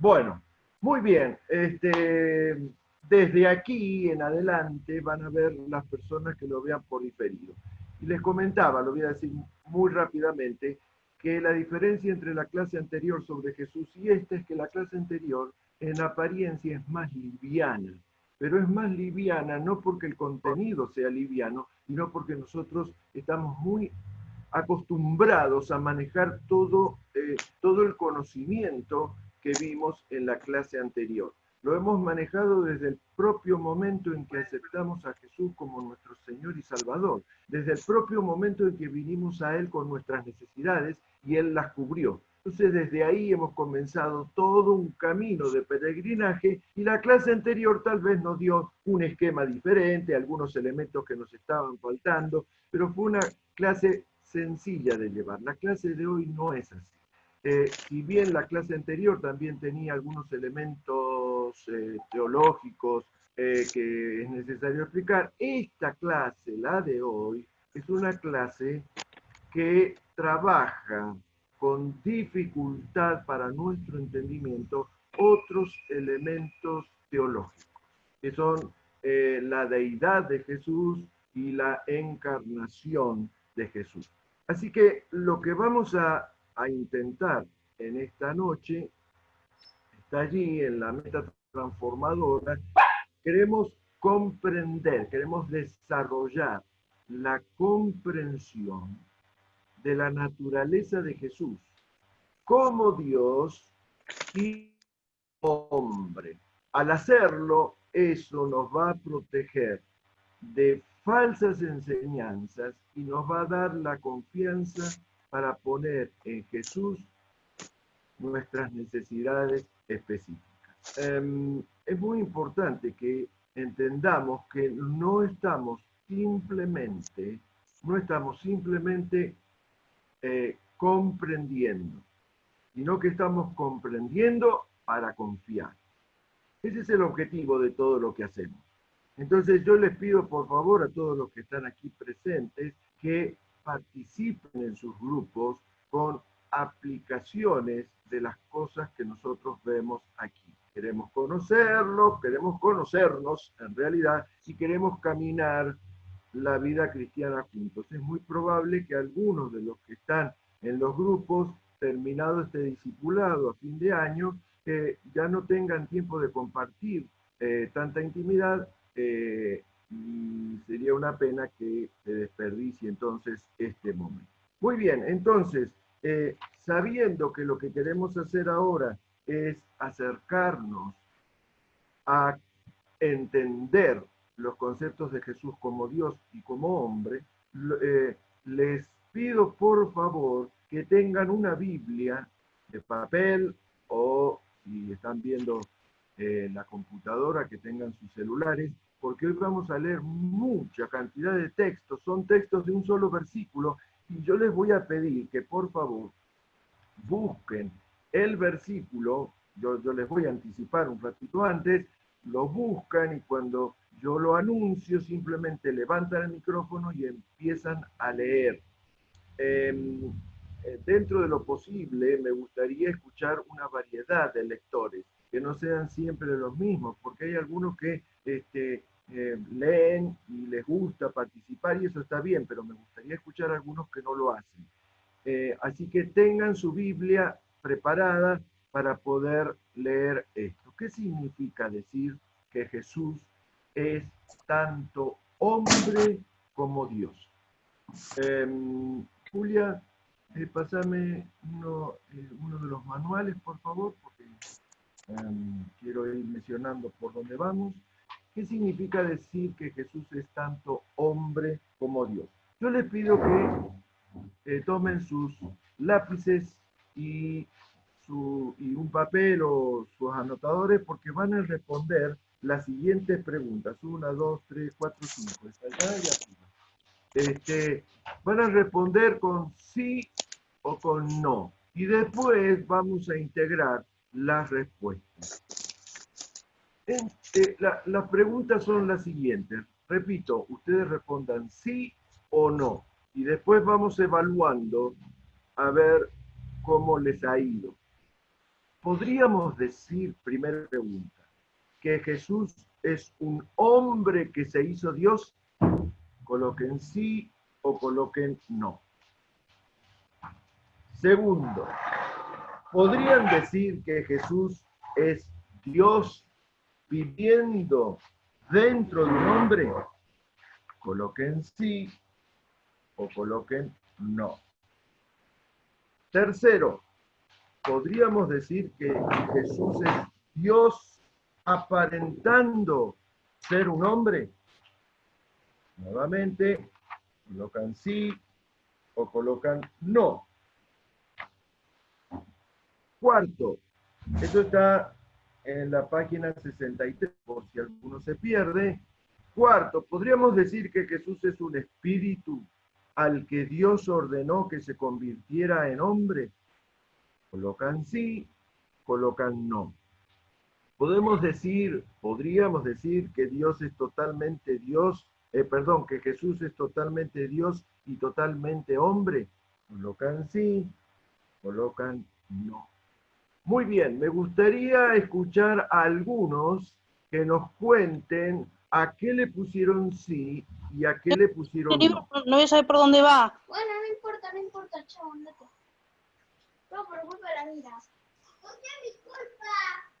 Bueno, muy bien. Desde aquí en adelante van a ver las personas que lo vean por diferido. Y les comentaba, lo voy a decir muy rápidamente, que la diferencia entre la clase anterior sobre Jesús y esta es que la clase anterior en apariencia es más liviana, pero es más liviana no porque el contenido sea liviano, sino porque nosotros estamos muy acostumbrados a manejar todo el conocimiento que vimos en la clase anterior. Lo hemos manejado desde el propio momento en que aceptamos a Jesús como nuestro Señor y Salvador, desde el propio momento en que vinimos a Él con nuestras necesidades y Él las cubrió. Entonces desde ahí hemos comenzado todo un camino de peregrinaje y la clase anterior tal vez nos dio un esquema diferente, algunos elementos que nos estaban faltando, pero fue una clase sencilla de llevar. La clase de hoy no es así. Si bien la clase anterior también tenía algunos elementos teológicos que es necesario explicar, esta clase, la de hoy, es una clase que trabaja con dificultad para nuestro entendimiento otros elementos teológicos, que son la deidad de Jesús y la encarnación de Jesús. Así que lo que vamos a intentar en esta noche está allí en la meta transformadora. Queremos comprender, queremos desarrollar la comprensión de la naturaleza de Jesús como Dios y hombre. Al hacerlo, eso nos va a proteger de falsas enseñanzas y nos va a dar la confianza para poner en Jesús nuestras necesidades específicas. Es muy importante que entendamos que no estamos simplemente comprendiendo, sino que estamos comprendiendo para confiar. Ese es el objetivo de todo lo que hacemos. Entonces yo les pido por favor a todos los que están aquí presentes que participen en sus grupos con aplicaciones de las cosas que nosotros vemos aquí. Queremos conocerlo, queremos conocernos en realidad y queremos caminar la vida cristiana juntos. Es muy probable que algunos de los que están en los grupos, terminado este discipulado a fin de año, ya no tengan tiempo de compartir tanta intimidad, y sería una pena que se desperdicie entonces este momento. Muy bien, entonces, sabiendo que lo que queremos hacer ahora es acercarnos a entender los conceptos de Jesús como Dios y como hombre, les pido por favor que tengan una Biblia de papel o si están viendo la computadora, que tengan sus celulares, porque hoy vamos a leer mucha cantidad de textos, son textos de un solo versículo, y yo les voy a pedir que por favor busquen el versículo, yo les voy a anticipar un ratito antes, lo buscan y cuando yo lo anuncio simplemente levantan el micrófono y empiezan a leer. Dentro de lo posible me gustaría escuchar una variedad de lectores, que no sean siempre los mismos, porque hay algunos que leen y les gusta participar y eso está bien, pero me gustaría escuchar a algunos que no lo hacen. Así que tengan su Biblia preparada para poder leer esto. ¿Qué significa decir que Jesús es tanto hombre como Dios? Julia, pásame uno de los manuales, por favor, porque quiero ir mencionando por dónde vamos. ¿Qué significa decir que Jesús es tanto hombre como Dios? Yo les pido que tomen sus lápices y, y un papel o sus anotadores porque van a responder las siguientes preguntas. 1, 2, 3, 4, 5. Está allá y arriba. Van a responder con sí o con no. Y después vamos a integrar las respuestas. Las preguntas son las siguientes. Repito, ustedes respondan sí o no. Y después vamos evaluando a ver cómo les ha ido. podríamos decir, primera pregunta, que Jesús es un hombre que se hizo Dios. Coloquen sí o coloquen no. Segundo, ¿podrían decir que Jesús es Dios viviendo dentro de un hombre? Coloquen sí o coloquen no. Tercero, ¿podríamos decir que Jesús es Dios aparentando ser un hombre? Nuevamente, colocan sí o colocan no. Cuarto, esto está en la página 63, por si alguno se pierde. Cuarto, podríamos decir que Jesús es un espíritu al que Dios ordenó que se convirtiera en hombre. Colocan sí, colocan no. Podríamos decir que Dios es totalmente Dios, que Jesús es totalmente Dios y totalmente hombre. Colocan sí, colocan no. Muy bien, me gustaría escuchar a algunos que nos cuenten a qué le pusieron sí y a qué le pusieron no. No voy a saber por dónde va. Bueno, no importa, chao, andate. No, por culpa de las miras. ¿Por qué mi culpa?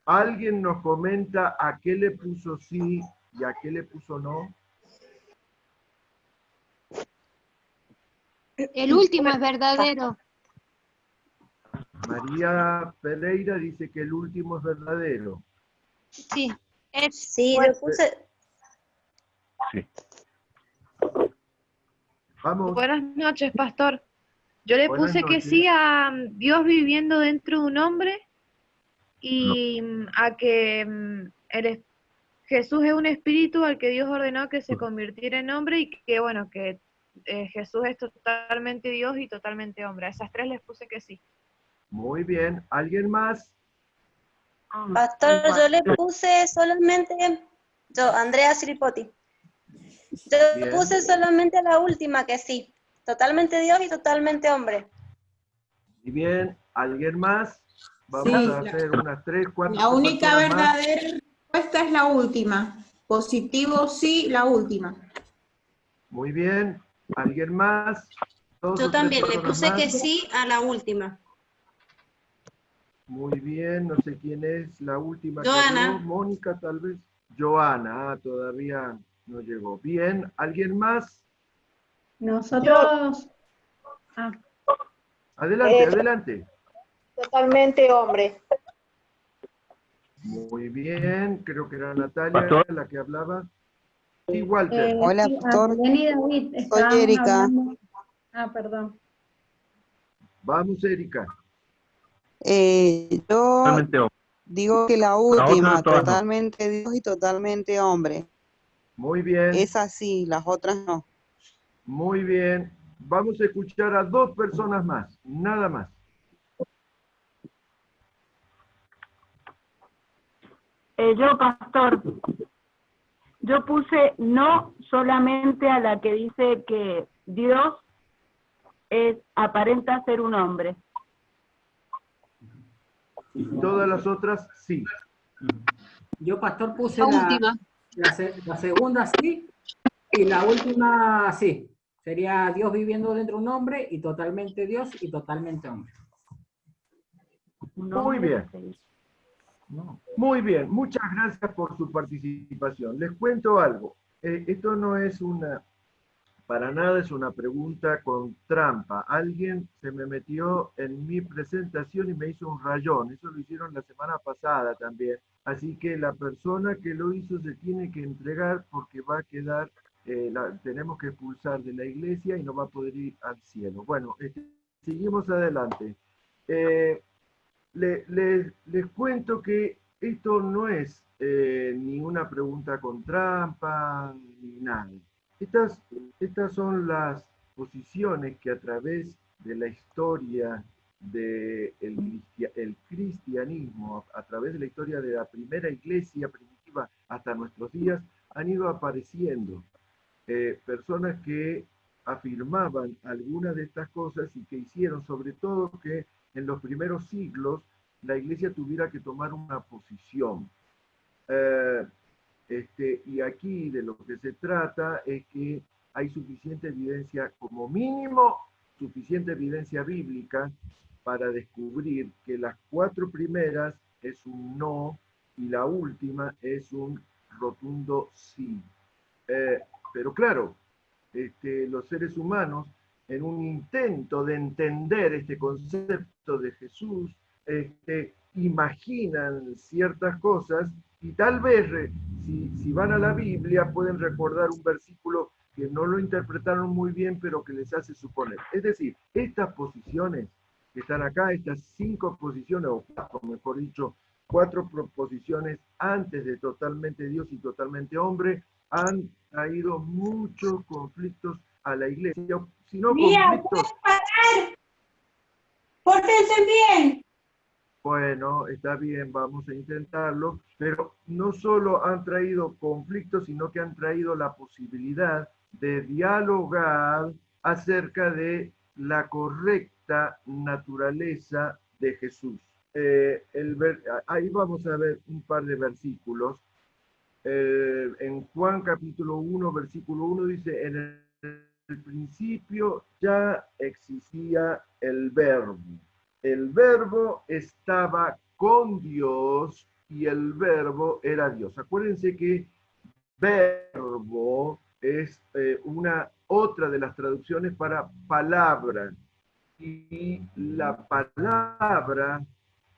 ¿Alguien nos comenta a qué le puso sí y a qué le puso no? El último es verdadero. María Pereira dice que el último es verdadero. Sí. Sí, yo puse... Sí. Vamos. Buenas noches, pastor. Yo le Buenas puse que noches. sí a Dios viviendo dentro de un hombre y a que Jesús es un espíritu al que Dios ordenó que se convirtiera en hombre y que, bueno, que Jesús es totalmente Dios y totalmente hombre. A esas tres les puse que sí. Muy bien. ¿Alguien más? Pastor, yo le puse solamente... Andrea Siripoti. Yo Bien. puse solamente la última que sí. Totalmente Dios y totalmente hombre. Y bien, ¿alguien más? Vamos Sí, a hacer unas 3, 4 La única personas más. verdadera respuesta es la última. Positivo sí, la última. Muy bien. ¿Alguien más? Yo también le puse más. que sí a la última. Muy bien, no sé quién es la última. Joana. Que habló. Mónica, tal vez. Joana, todavía no llegó. Bien, ¿alguien más? Nosotros... Adelante, adelante. Totalmente hombre. Muy bien, creo que era Natalia Pastor. la que hablaba. Sí, Walter. Hola, Sí, pastor. Belén y David, Soy estábamos Erika. hablando... Perdón. Vamos, Erika. Yo Totalmente hombre. digo que la otra última, todas no. totalmente Dios y totalmente hombre. Muy bien, Esa sí, las otras no. muy bien. Vamos a escuchar a 2 personas más, nada más. Yo, pastor, yo puse no solamente a la que dice que Dios aparenta ser un hombre. Y todas las otras, sí. Yo, pastor, puse La última. la segunda sí y la última sí. Sería Dios viviendo dentro de un hombre y totalmente Dios y totalmente hombre. Muy bien. Muy bien, muchas gracias por su participación. Les cuento algo. Esto no es para nada es una pregunta con trampa. Alguien se me metió en mi presentación y me hizo un rayón. Eso lo hicieron la semana pasada también. Así que la persona que lo hizo se tiene que entregar porque va a quedar, tenemos que expulsar de la iglesia y no va a poder ir al cielo. Bueno, seguimos adelante. Les cuento que esto no es ni una pregunta con trampa ni nada. Estas son las posiciones que a través de la historia del el cristianismo, a través de la historia de la primera iglesia primitiva hasta nuestros días, han ido apareciendo personas que afirmaban algunas de estas cosas y que hicieron sobre todo que en los primeros siglos la iglesia tuviera que tomar una posición. Y aquí de lo que se trata es que hay suficiente evidencia, como mínimo, suficiente evidencia bíblica para descubrir que las 4 primeras es un no y la última es un rotundo sí. Pero claro, los seres humanos, en un intento de entender este concepto de Jesús, imaginan ciertas cosas y tal vez, si van a la Biblia, pueden recordar un versículo que no lo interpretaron muy bien, pero que les hace suponer. Es decir, estas posiciones que están acá, estas 5 posiciones, o 4, mejor dicho, 4 proposiciones antes de totalmente Dios y totalmente hombre, han traído muchos conflictos a la iglesia. Si no conflictos... ¿puedes parar? ¡Pórtense bien! Bueno, está bien, vamos a intentarlo, pero no solo han traído conflictos, sino que han traído la posibilidad de dialogar acerca de la correcta naturaleza de Jesús. Ahí vamos a ver un par de versículos. En Juan capítulo 1, versículo 1 dice, en el principio ya existía el verbo. El verbo estaba con Dios y el verbo era Dios. Acuérdense que verbo es otra de las traducciones para palabra. Y la palabra,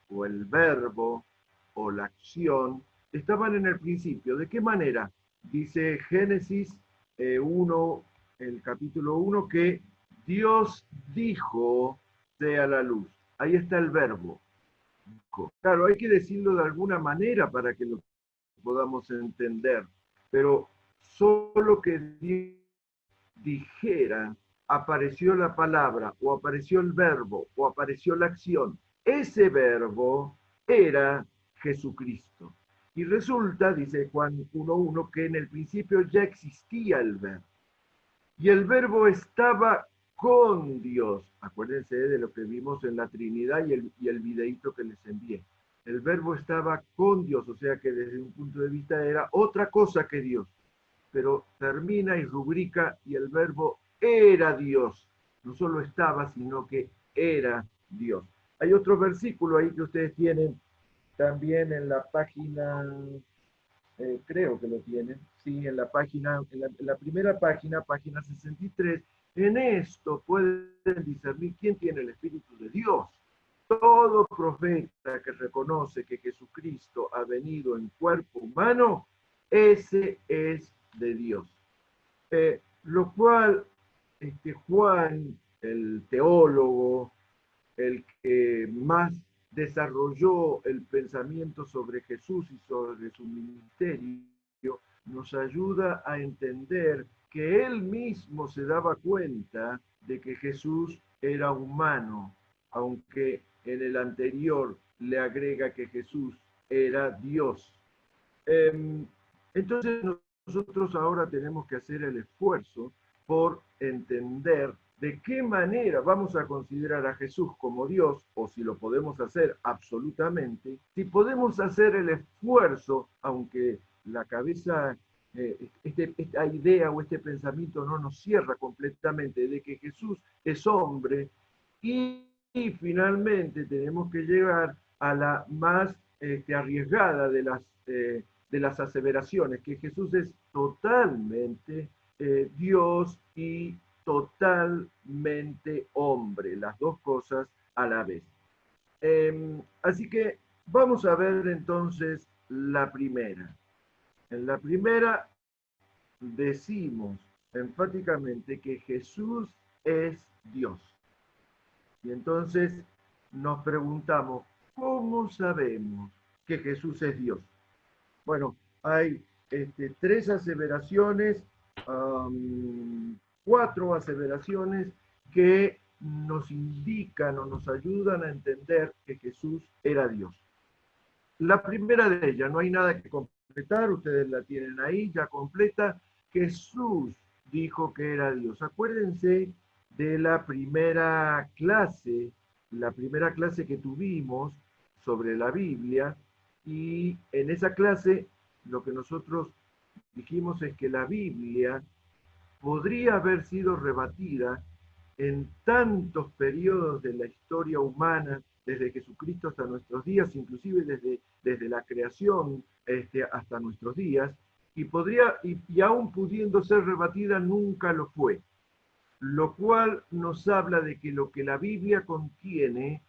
o el verbo, o la acción, estaban en el principio. ¿De qué manera? Dice Génesis 1, el capítulo 1, que Dios dijo, sea la luz. Ahí está el verbo. Claro, hay que decirlo de alguna manera para que lo podamos entender, pero solo que Dios dijera, apareció la palabra, o apareció el verbo, o apareció la acción. Ese verbo era Jesucristo. Y resulta, dice Juan 1.1, que en el principio ya existía el verbo. Y el verbo estaba con Dios. Acuérdense de lo que vimos en la Trinidad y el videíto que les envié. El verbo estaba con Dios, o sea que desde un punto de vista era otra cosa que Dios. Pero termina y rubrica, y el verbo era Dios. No solo estaba, sino que era Dios. Hay otro versículo ahí que ustedes tienen también en la página, creo que lo tienen, sí, en la página, en la primera página, página 63. En esto pueden discernir quién tiene el Espíritu de Dios. Todo profeta que reconoce que Jesucristo ha venido en cuerpo humano, ese es de Dios. Lo cual, Juan, el teólogo, el que más desarrolló el pensamiento sobre Jesús y sobre su ministerio, nos ayuda a entender que él mismo se daba cuenta de que Jesús era humano, aunque en el anterior le agrega que Jesús era Dios. Entonces nosotros ahora tenemos que hacer el esfuerzo por entender de qué manera vamos a considerar a Jesús como Dios, o si lo podemos hacer absolutamente, si podemos hacer el esfuerzo, aunque la cabeza, esta idea o este pensamiento no nos cierra completamente, de que Jesús es hombre, y finalmente tenemos que llegar a la más arriesgada de las aseveraciones, que Jesús es totalmente Dios y totalmente hombre, las dos cosas a la vez. Así que vamos a ver entonces la primera. En la primera decimos enfáticamente que Jesús es Dios. Y entonces nos preguntamos, ¿cómo sabemos que Jesús es Dios? Bueno, hay 3 aseveraciones, 4 aseveraciones que nos indican o nos ayudan a entender que Jesús era Dios. La primera de ellas, no hay nada que completar, ustedes la tienen ahí ya completa. Jesús dijo que era Dios. Acuérdense de la primera clase que tuvimos sobre la Biblia, y en esa clase lo que nosotros dijimos es que la Biblia podría haber sido rebatida en tantos periodos de la historia humana, desde Jesucristo hasta nuestros días, inclusive desde la creación hasta nuestros días, y aún pudiendo ser rebatida, nunca lo fue. Lo cual nos habla de que lo que la Biblia contiene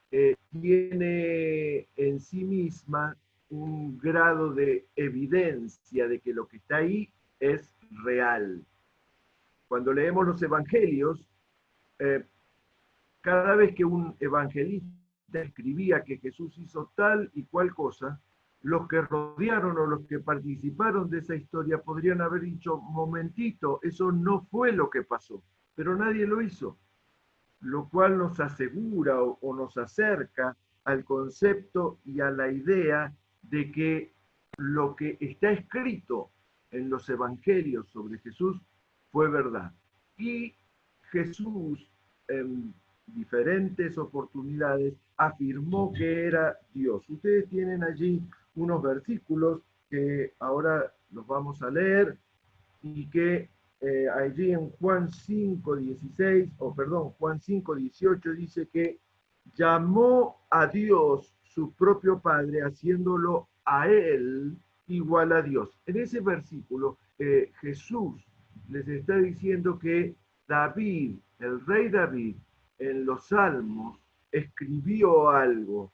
tiene en sí misma un grado de evidencia de que lo que está ahí es real. Cuando leemos los evangelios, cada vez que un evangelista escribía que Jesús hizo tal y cual cosa, los que rodearon o los que participaron de esa historia podrían haber dicho, momentito, eso no fue lo que pasó, pero nadie lo hizo, lo cual nos asegura o nos acerca al concepto y a la idea de que lo que está escrito en los evangelios sobre Jesús fue verdad. Y Jesús, en diferentes oportunidades, afirmó que era Dios. Ustedes tienen allí unos versículos que ahora los vamos a leer y que allí en Juan 5:18 dice que llamó a Dios su propio Padre, haciéndolo a él igual a Dios. En ese versículo, Jesús les está diciendo que David, el rey David, en los Salmos, escribió algo.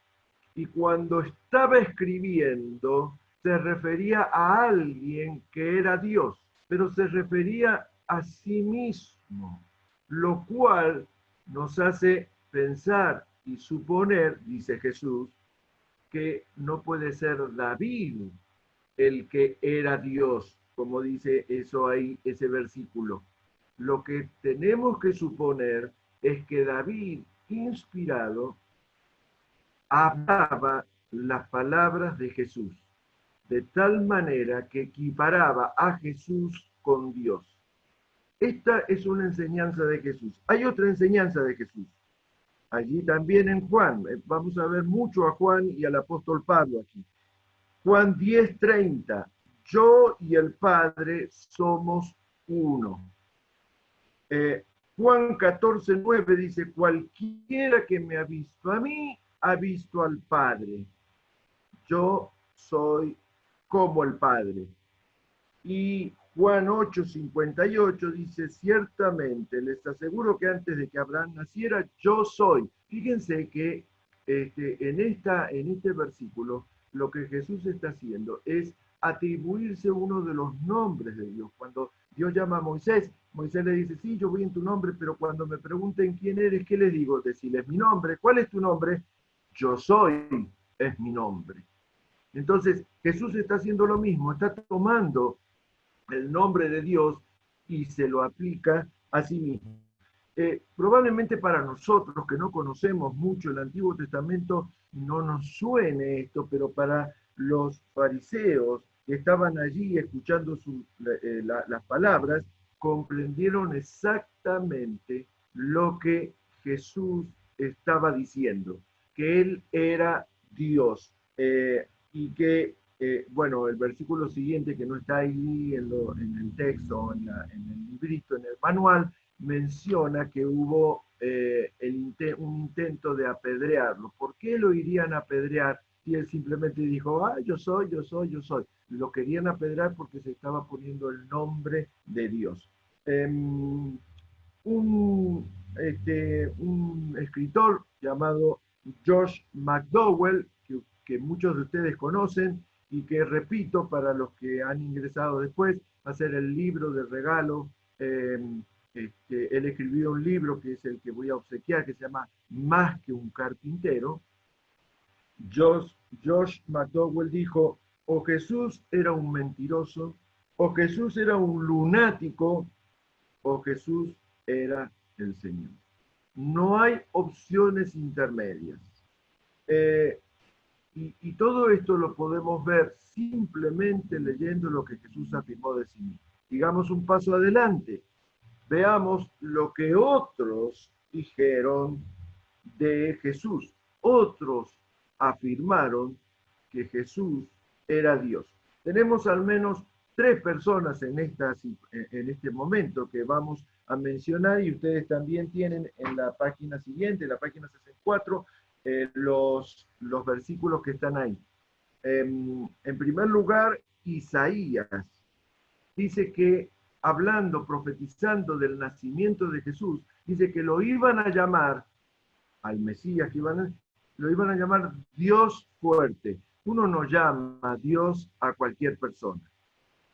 Y cuando estaba escribiendo, se refería a alguien que era Dios, pero se refería a sí mismo, lo cual nos hace pensar y suponer, dice Jesús, que no puede ser David el que era Dios, como dice eso ahí, ese versículo. Lo que tenemos que suponer es que David, inspirado, hablaba las palabras de Jesús, de tal manera que equiparaba a Jesús con Dios. Esta es una enseñanza de Jesús. Hay otra enseñanza de Jesús. Allí también en Juan, vamos a ver mucho a Juan y al apóstol Pablo aquí. Juan 10:30, yo y el Padre somos uno. Juan 14:9 dice, cualquiera que me ha visto a mí, ha visto al Padre. Yo soy como el Padre. Y Juan 8:58 dice, ciertamente les aseguro que antes de que Abraham naciera, yo soy. Fíjense que en este versículo lo que Jesús está haciendo es atribuirse uno de los nombres de Dios. Cuando Dios llama a Moisés, Moisés le dice, sí, yo voy en tu nombre, pero cuando me pregunten quién eres, ¿qué les digo? Decirles mi nombre. ¿Cuál es tu nombre? Yo soy, es mi nombre. Entonces, Jesús está haciendo lo mismo, está tomando el nombre de Dios y se lo aplica a sí mismo. Probablemente para nosotros que no conocemos mucho el Antiguo Testamento no nos suene esto, pero para los fariseos que estaban allí escuchando las palabras, comprendieron exactamente lo que Jesús estaba diciendo, que Él era Dios, y que, bueno, el versículo siguiente que no está ahí en el texto, en el librito, en el manual, menciona que hubo un intento de apedrearlo. ¿Por qué lo irían a apedrear si él simplemente dijo, yo soy, yo soy, yo soy? Lo querían apedrear porque se estaba poniendo el nombre de Dios. Un escritor llamado Josh McDowell, que muchos de ustedes conocen y que, repito, para los que han ingresado después, va a ser el libro de regalo. Él escribió un libro que es el que voy a obsequiar, que se llama Más que un carpintero. Josh McDowell dijo, o Jesús era un mentiroso, o Jesús era un lunático, o Jesús era el Señor. No hay opciones intermedias. Y todo esto lo podemos ver simplemente leyendo lo que Jesús afirmó de sí mismo. Digamos un paso adelante. Veamos lo que otros dijeron de Jesús. Otros afirmaron que Jesús era Dios. Tenemos al menos 3 personas en este momento que vamos a mencionar, y ustedes también tienen en la página siguiente, la página 64, los versículos que están ahí. En primer lugar, Isaías dice que, hablando, profetizando del nacimiento de Jesús, dice que lo iban a llamar, al Mesías, lo iban a llamar Dios fuerte. Uno no llama a Dios a cualquier persona.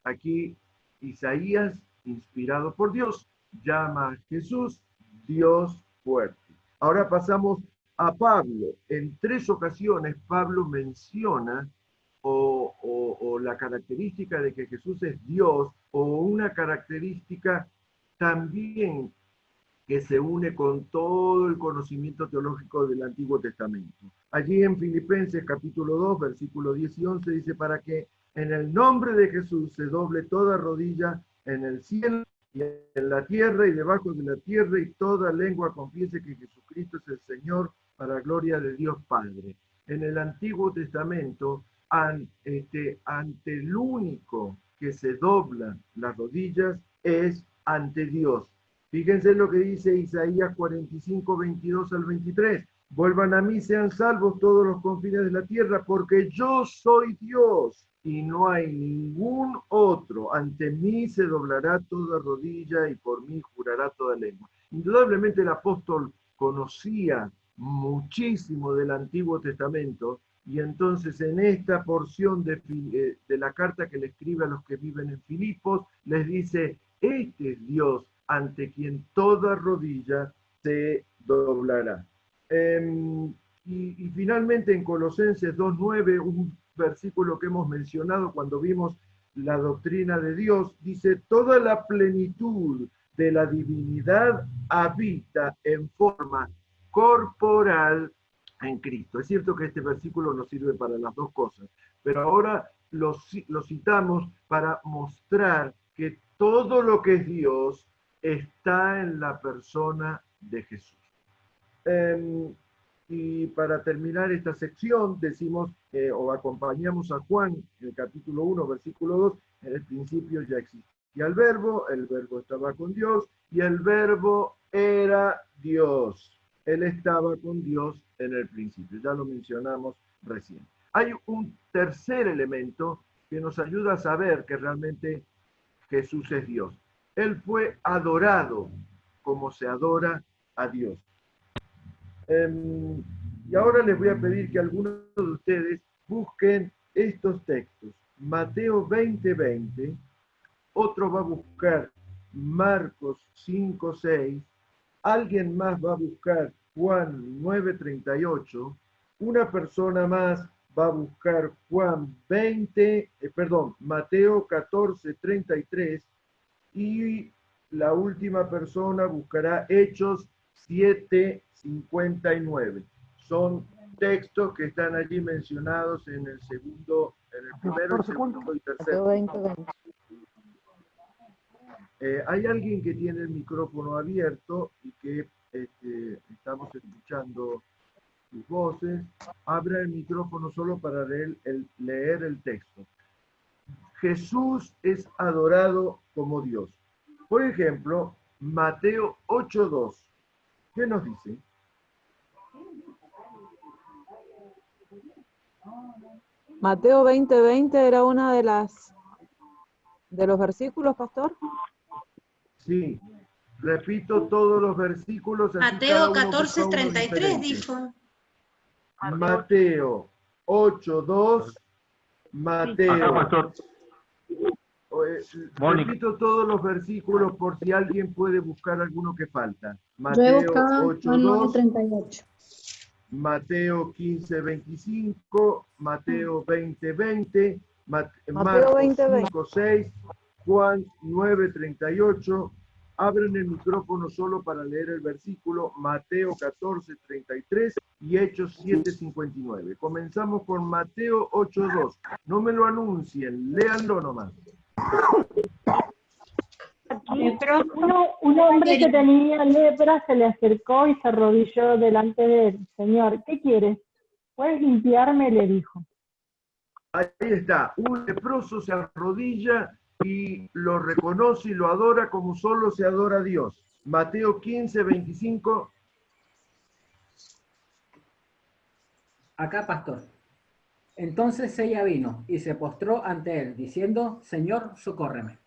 Aquí Isaías, inspirado por Dios, llama a Jesús Dios fuerte. Ahora pasamos a Pablo. En 3 ocasiones Pablo menciona o la característica de que Jesús es Dios, o una característica también que se une con todo el conocimiento teológico del Antiguo Testamento. Allí en Filipenses capítulo 2, versículo 10 y 11 dice: para que en el nombre de Jesús se doble toda rodilla en el cielo y en la tierra y debajo de la tierra, y toda lengua confiese que Jesucristo es el Señor, para gloria de Dios Padre. En el Antiguo Testamento, ante el único que se doblan las rodillas es ante Dios. Fíjense lo que dice Isaías 45, 22 al 23. Vuelvan a mí, sean salvos todos los confines de la tierra, porque yo soy Dios y no hay ningún otro. Ante mí se doblará toda rodilla y por mí jurará toda lengua. Indudablemente el apóstol conocía muchísimo del Antiguo Testamento, y entonces en esta porción de la carta que le escribe a los que viven en Filipos, les dice: este es Dios ante quien toda rodilla se doblará. Y finalmente en Colosenses 2:9, un versículo que hemos mencionado cuando vimos la doctrina de Dios, dice: toda la plenitud de la divinidad habita en forma corporal en Cristo. Es cierto que este versículo nos sirve para las dos cosas, pero ahora lo citamos para mostrar que todo lo que es Dios está en la persona de Jesús. Y para terminar esta sección, decimos o acompañamos a Juan, en el capítulo 1, versículo 2, en el principio ya existía el verbo estaba con Dios, y el verbo era Dios. Él estaba con Dios en el principio, ya lo mencionamos recién. Hay un tercer elemento que nos ayuda a saber que realmente Jesús es Dios. Él fue adorado como se adora a Dios. Y ahora les voy a pedir que algunos de ustedes busquen estos textos. Mateo 20:20, otro va a buscar Marcos 5:6, alguien más va a buscar Juan 9:38, una persona más va a buscar Mateo 14:33, y la última persona buscará Hechos 7:59. Son textos que están allí mencionados en el primero, segundo y tercer. Hay alguien que tiene el micrófono abierto y que estamos escuchando sus voces. Abra el micrófono solo para leer el texto. Jesús es adorado como Dios. Por ejemplo, Mateo 8:2. ¿Qué nos dice? Mateo 20:20 era una de los versículos, pastor. Sí, repito todos los versículos. Mateo 14:33 dijo. Mateo 8:2, Mateo. Repito todos los versículos por si alguien puede buscar alguno que falta. Mateo 8:2, Mateo 15:25, Mateo 20:20, Marcos 5:6, Juan 9:38. Abren el micrófono solo para leer el versículo, Mateo 14:33 y Hechos 7:59. Comenzamos con Mateo 8:2. No me lo anuncien, léanlo nomás. Un hombre que tenía lepra se le acercó y se arrodilló delante de él. Señor, ¿qué quieres? ¿Puedes limpiarme? Le dijo. Ahí está, un leproso se arrodilla y lo reconoce y lo adora como solo se adora a Dios. Mateo 15, 25. Acá, pastor. Entonces ella vino y se postró ante él, diciendo, Señor, socórreme.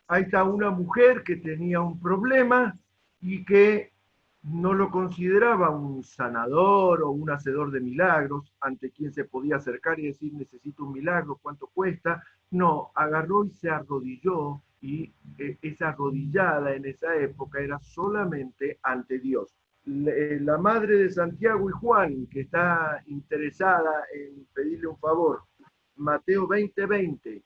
Ahí está una mujer que tenía un problema y que no lo consideraba un sanador o un hacedor de milagros, ante quien se podía acercar y decir, necesito un milagro, ¿cuánto cuesta? No, agarró y se arrodilló, y esa arrodillada en esa época era solamente ante Dios. La madre de Santiago y Juan, que está interesada en pedirle un favor, Mateo 20:20.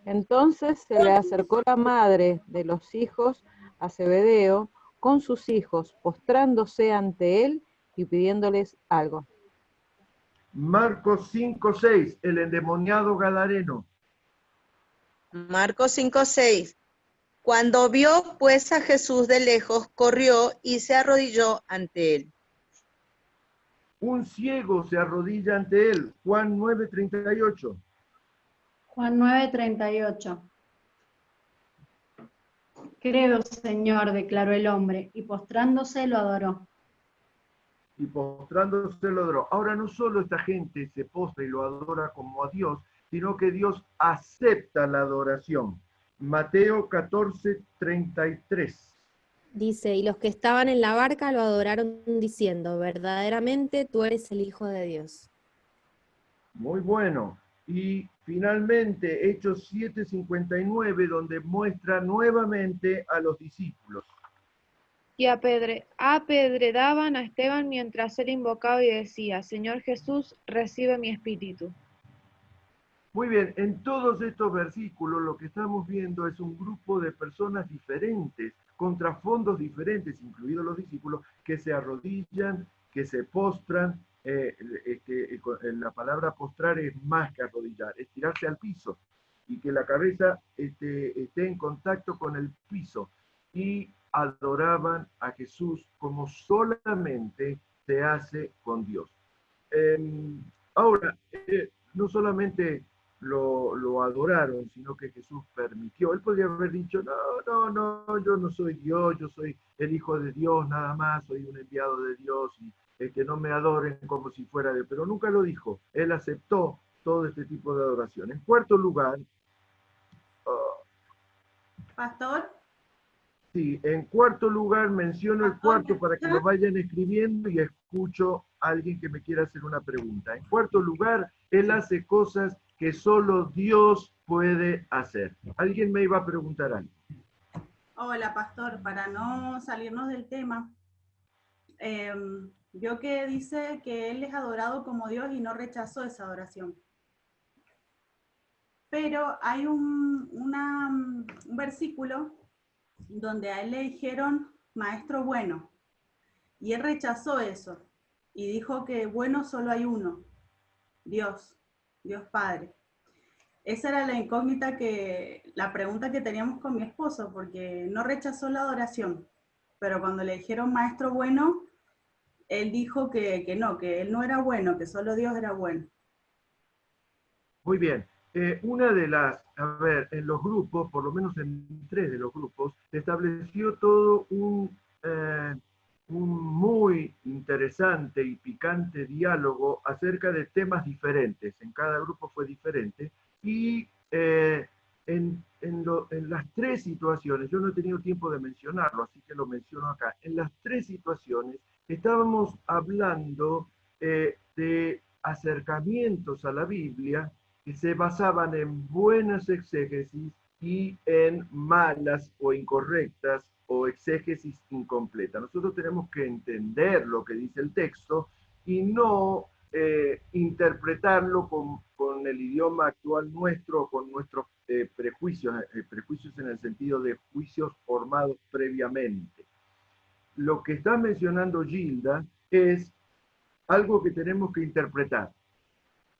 Entonces se le acercó la madre de los hijos a Zebedeo con sus hijos, postrándose ante él y pidiéndoles algo. Marcos 5:6, el endemoniado gadareno. Marcos 5:6. Cuando vio pues a Jesús de lejos, corrió y se arrodilló ante él. Un ciego se arrodilla ante él, Juan 9:38. Juan 9:38. Creo, Señor, declaró el hombre, y postrándose lo adoró. Y postrándose lo adoró. Ahora no solo esta gente se postra y lo adora como a Dios, sino que Dios acepta la adoración. Mateo 14:33. Dice, y los que estaban en la barca lo adoraron diciendo, verdaderamente tú eres el Hijo de Dios. Muy bueno. Y finalmente, Hechos 7:59, donde muestra nuevamente a los discípulos. Y apedredaban a Esteban mientras él invocaba y decía, Señor Jesús, recibe mi espíritu. Muy bien, en todos estos versículos lo que estamos viendo es un grupo de personas diferentes, con trasfondos diferentes, incluidos los discípulos, que se arrodillan, que se postran. La palabra postrar es más que arrodillar, es tirarse al piso y que la cabeza esté en contacto con el piso, y adoraban a Jesús como solamente se hace con Dios. Ahora, no solamente lo adoraron, sino que Jesús permitió. Él podría haber dicho, no, yo no soy Dios, yo soy el Hijo de Dios nada más, soy un enviado de Dios, y que no me adoren como si fuera de... Pero nunca lo dijo. Él aceptó todo este tipo de adoración. En cuarto lugar... Pastor. Sí, en cuarto lugar menciono el cuarto para que lo vayan escribiendo y escucho a alguien que me quiera hacer una pregunta. En cuarto lugar, él hace cosas que solo Dios puede hacer. ¿Alguien me iba a preguntar algo? Hola, pastor, para no salirnos del tema, vio que dice que él es adorado como Dios y no rechazó esa adoración. Pero hay un versículo donde a él le dijeron maestro bueno, y él rechazó eso y dijo que bueno solo hay uno, Dios Padre. Esa era la incógnita, la pregunta que teníamos con mi esposo, porque no rechazó la adoración, pero cuando le dijeron maestro bueno, él dijo que no, que él no era bueno, que solo Dios era bueno. Muy bien. Una de las, en los grupos, por lo menos en 3 de los grupos, se estableció todo un muy interesante y picante diálogo acerca de temas diferentes. En cada grupo fue diferente. Y en las 3 situaciones, yo no he tenido tiempo de mencionarlo, así que lo menciono acá. En las 3 situaciones estábamos hablando de acercamientos a la Biblia que se basaban en buenas exégesis y en malas o incorrectas o exégesis incompleta. Nosotros tenemos que entender lo que dice el texto y no interpretarlo con el idioma actual nuestro, con nuestros prejuicios en el sentido de juicios formados previamente. Lo que está mencionando Gilda es algo que tenemos que interpretar.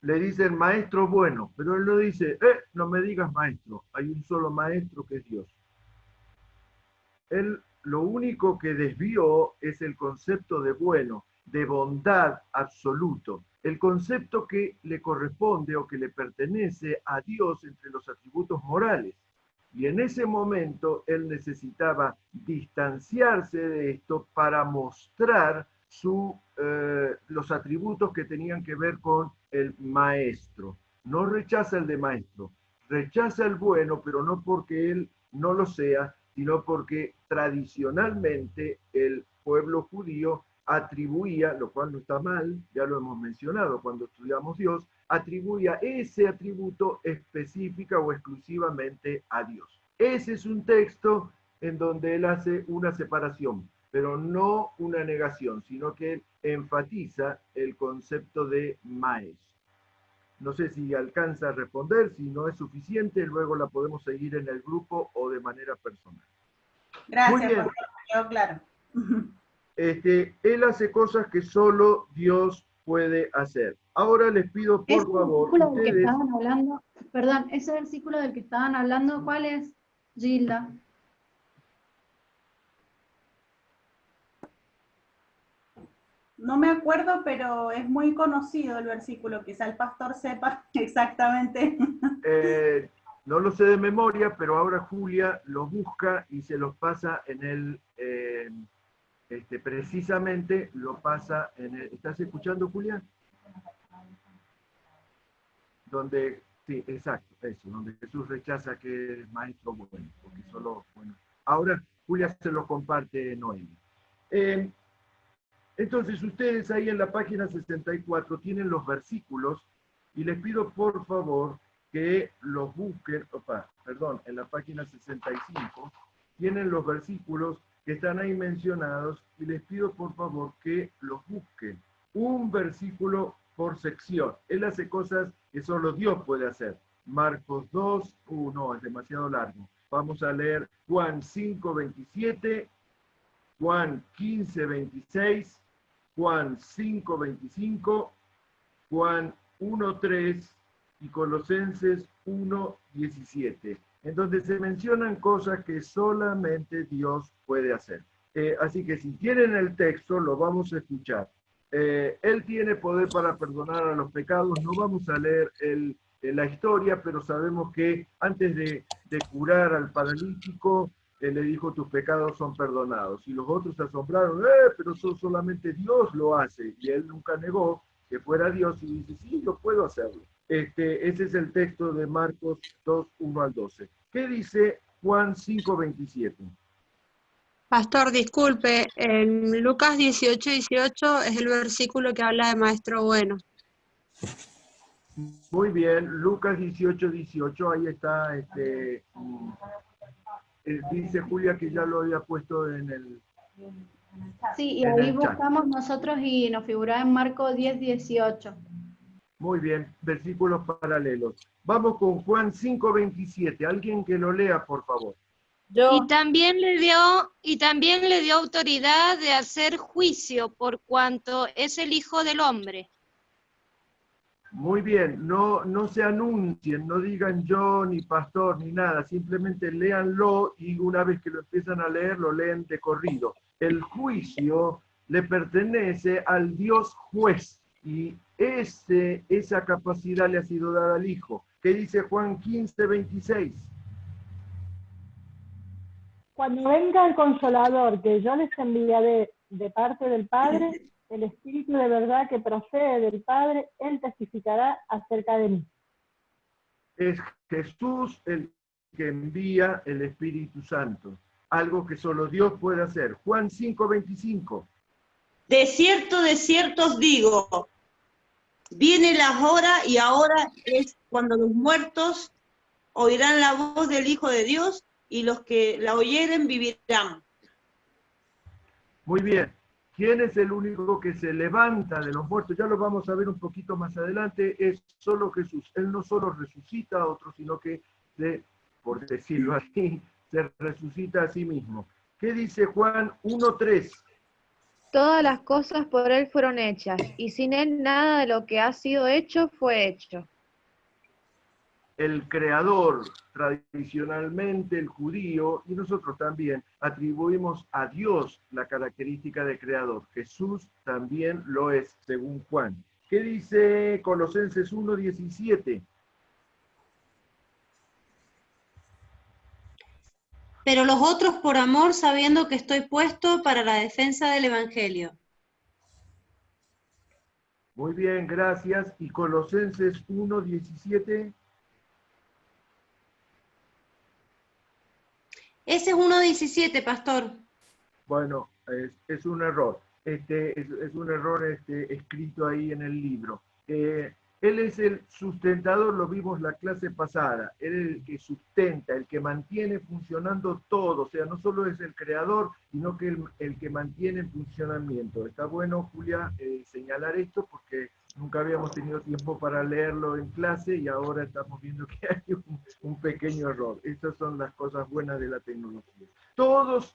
Le dicen maestro bueno, pero él no dice, no me digas maestro, hay un solo maestro que es Dios. Él lo único que desvió es el concepto de bueno, de bondad absoluto, el concepto que le corresponde o que le pertenece a Dios entre los atributos morales. Y en ese momento él necesitaba distanciarse de esto para mostrar los atributos que tenían que ver con el maestro. No rechaza el de maestro, rechaza el bueno, pero no porque él no lo sea, sino porque tradicionalmente el pueblo judío atribuía, lo cual no está mal, ya lo hemos mencionado cuando estudiamos Dios, atribuía ese atributo específica o exclusivamente a Dios. Ese es un texto en donde él hace una separación, pero no una negación, sino que él enfatiza el concepto de maestro. No sé si alcanza a responder, si no es suficiente, luego la podemos seguir en el grupo o de manera personal. Gracias, Muy bien. quedó claro. Él hace cosas que solo Dios puede hacer. Ahora les pido, por favor, versículo del que ustedes... estaban hablando, perdón, ese versículo del que estaban hablando, ¿cuál es, Gilda? No me acuerdo, pero es muy conocido el versículo, quizá el pastor sepa exactamente. No lo sé de memoria, pero ahora Julia lo busca y se los pasa en el... precisamente lo pasa en el... ¿Estás escuchando, Julia? Donde... Sí, exacto, eso, donde Jesús rechaza que es maestro bueno, porque solo... Bueno. Ahora Julia se lo comparte Noemi. Entonces ustedes ahí en la página 64 tienen los versículos y les pido por favor que los busquen, en la página 65 tienen los versículos que están ahí mencionados y les pido por favor que los busquen. Un versículo por sección. Él hace cosas que solo Dios puede hacer. Marcos 2, no, es demasiado largo. Vamos a leer Juan 5, 27, Juan 15, 26, Juan 5, 25, Juan 1, 3 y Colosenses 1, 17, en donde se mencionan cosas que solamente Dios puede hacer. Así que si tienen el texto, lo vamos a escuchar. Él tiene poder para perdonar a los pecados. No vamos a leer la historia, pero sabemos que antes de curar al paralítico, le dijo, tus pecados son perdonados. Y los otros se asombraron, pero eso solamente Dios lo hace. Y él nunca negó que fuera Dios y dice, sí, yo puedo hacerlo. Ese es el texto de Marcos 2, 1 al 12. ¿Qué dice Juan 5, 27? Pastor, disculpe, en Lucas 18, 18 es el versículo que habla de maestro bueno. Muy bien, Lucas 18, 18, ahí está, dice Julia que ya lo había puesto en el... Sí, y ahí buscamos nosotros y nos figuraba en Marcos 10, 18. Muy bien, versículos paralelos. Vamos con Juan 5, 27. Alguien que lo lea, por favor. Y también le dio autoridad de hacer juicio por cuanto es el Hijo del Hombre. Muy bien, no se anuncien, no digan yo, ni pastor, ni nada, simplemente léanlo y una vez que lo empiezan a leer, lo leen de corrido. El juicio le pertenece al Dios juez y esa capacidad le ha sido dada al Hijo. ¿Qué dice Juan 15, 26? Cuando venga el Consolador que yo les enviaré de parte del Padre, el Espíritu de verdad que procede del Padre, Él testificará acerca de mí. Es Jesús el que envía el Espíritu Santo, algo que solo Dios puede hacer. Juan 5, 25. De cierto os digo, viene la hora y ahora es cuando los muertos oirán la voz del Hijo de Dios y los que la oyeren vivirán. Muy bien. ¿Quién es el único que se levanta de los muertos? Ya lo vamos a ver un poquito más adelante. Es solo Jesús. Él no solo resucita a otros, sino que, por decirlo así, se resucita a sí mismo. ¿Qué dice Juan 1:3? Todas las cosas por él fueron hechas, y sin él nada de lo que ha sido hecho fue hecho. el creador, tradicionalmente el judío, y nosotros también, atribuimos a Dios la característica de creador. Jesús también lo es, según Juan. ¿Qué dice Colosenses 1:17? Pero los otros por amor, sabiendo que estoy puesto para la defensa del Evangelio. Muy bien, gracias. ¿Y Colosenses 1:17? Ese es 1:17, pastor. Bueno, es un error. Es un error escrito ahí en el libro. Él es el sustentador, lo vimos la clase pasada. Él es el que sustenta, el que mantiene funcionando todo. O sea, no solo es el creador, sino que el que mantiene en funcionamiento. Está bueno, Julia, señalar esto porque nunca habíamos tenido tiempo para leerlo en clase y ahora estamos viendo que hay un pequeño error. Estas son las cosas buenas de la tecnología. Todos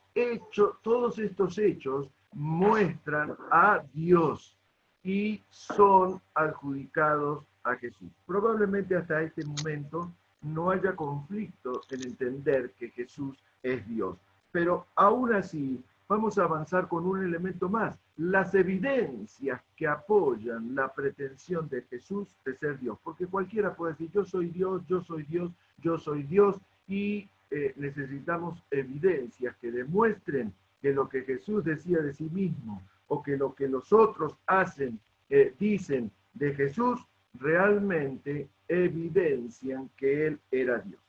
estos hechos muestran a Dios y son adjudicados a Jesús. Probablemente hasta este momento no haya conflicto en entender que Jesús es Dios. Pero aún así, vamos a avanzar con un elemento más. Las evidencias que apoyan la pretensión de Jesús de ser Dios. Porque cualquiera puede decir, yo soy Dios, yo soy Dios, yo soy Dios. Y necesitamos evidencias que demuestren que lo que Jesús decía de sí mismo o que lo que los otros dicen de Jesús, realmente evidencian que Él era Dios.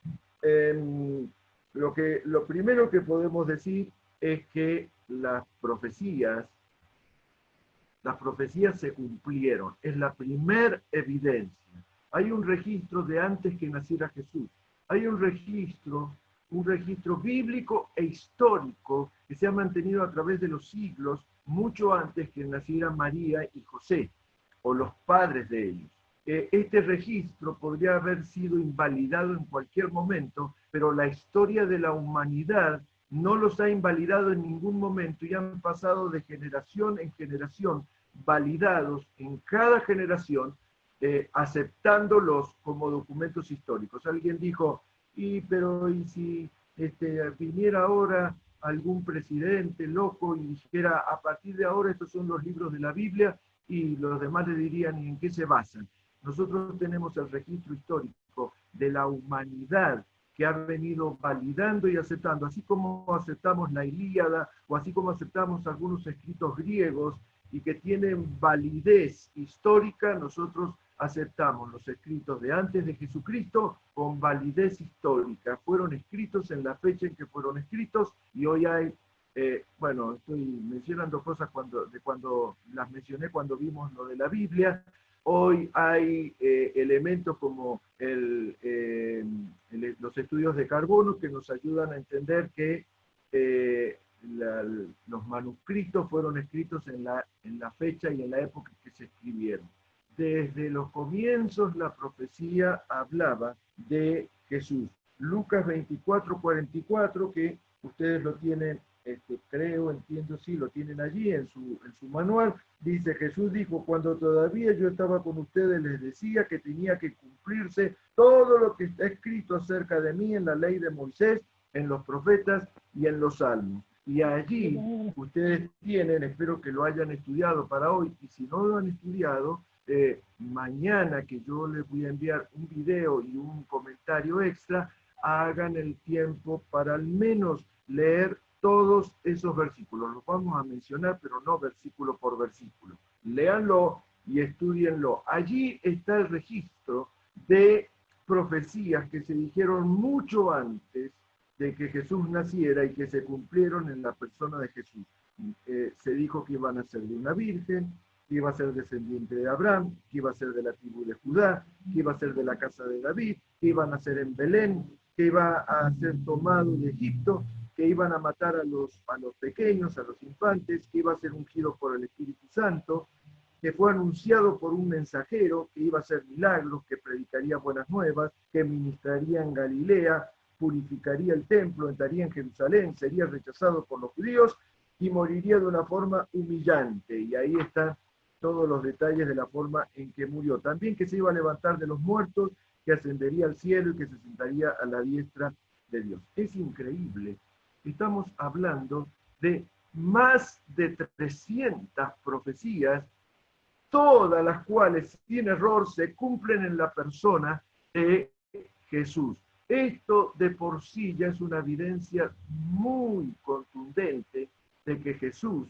Lo primero que podemos decir es que las profecías se cumplieron. Es la primer evidencia. Hay un registro de antes que naciera Jesús. Hay un registro bíblico e histórico que se ha mantenido a través de los siglos, mucho antes que nacieran María y José, o los padres de ellos. Este registro podría haber sido invalidado en cualquier momento, pero la historia de la humanidad no los ha invalidado en ningún momento y han pasado de generación en generación, validados en cada generación, aceptándolos como documentos históricos. Alguien dijo, pero ¿y si viniera ahora algún presidente loco y dijera, a partir de ahora estos son los libros de la Biblia? Y los demás le dirían, ¿y en qué se basan? Nosotros tenemos el registro histórico de la humanidad que ha venido validando y aceptando, así como aceptamos la Ilíada, o así como aceptamos algunos escritos griegos y que tienen validez histórica, nosotros aceptamos los escritos de antes de Jesucristo con validez histórica. Fueron escritos en la fecha en que fueron escritos y hoy hay, estoy mencionando cosas cuando las mencioné cuando vimos lo de la Biblia. Hoy hay elementos como los estudios de carbono que nos ayudan a entender que los manuscritos fueron escritos en la fecha y en la época que se escribieron. Desde los comienzos la profecía hablaba de Jesús. Lucas 24:44, que ustedes lo tienen, entiendo, sí, lo tienen allí en su manual, dice, Jesús dijo, cuando todavía yo estaba con ustedes les decía que tenía que cumplirse todo lo que está escrito acerca de mí en la ley de Moisés, en los profetas y en los salmos. Y allí ustedes tienen, espero que lo hayan estudiado para hoy, y si no lo han estudiado, mañana que yo les voy a enviar un video y un comentario extra, hagan el tiempo para al menos leer todos esos versículos. Los vamos a mencionar, pero no versículo por versículo. Léanlo y estudienlo. Allí está el registro de profecías que se dijeron mucho antes de que Jesús naciera y que se cumplieron en la persona de Jesús. Se dijo que iban a ser de una virgen, que iba a ser descendiente de Abraham, que iba a ser de la tribu de Judá, que iba a ser de la casa de David, que iba a nacer en Belén, que iba a ser tomado de Egipto, que iban a matar a los pequeños, a los infantes, que iba a ser ungido por el Espíritu Santo, que fue anunciado por un mensajero, que iba a hacer milagros, que predicaría buenas nuevas, que ministraría en Galilea, purificaría el templo, entraría en Jerusalén, sería rechazado por los judíos y moriría de una forma humillante. Y ahí están todos los detalles de la forma en que murió. También que se iba a levantar de los muertos, que que ascendería al cielo y que se sentaría a la diestra de Dios. Es increíble. Estamos hablando de más de 300 profecías, todas las cuales, sin error, se cumplen en la persona de Jesús. Esto de por sí ya es una evidencia muy contundente de que Jesús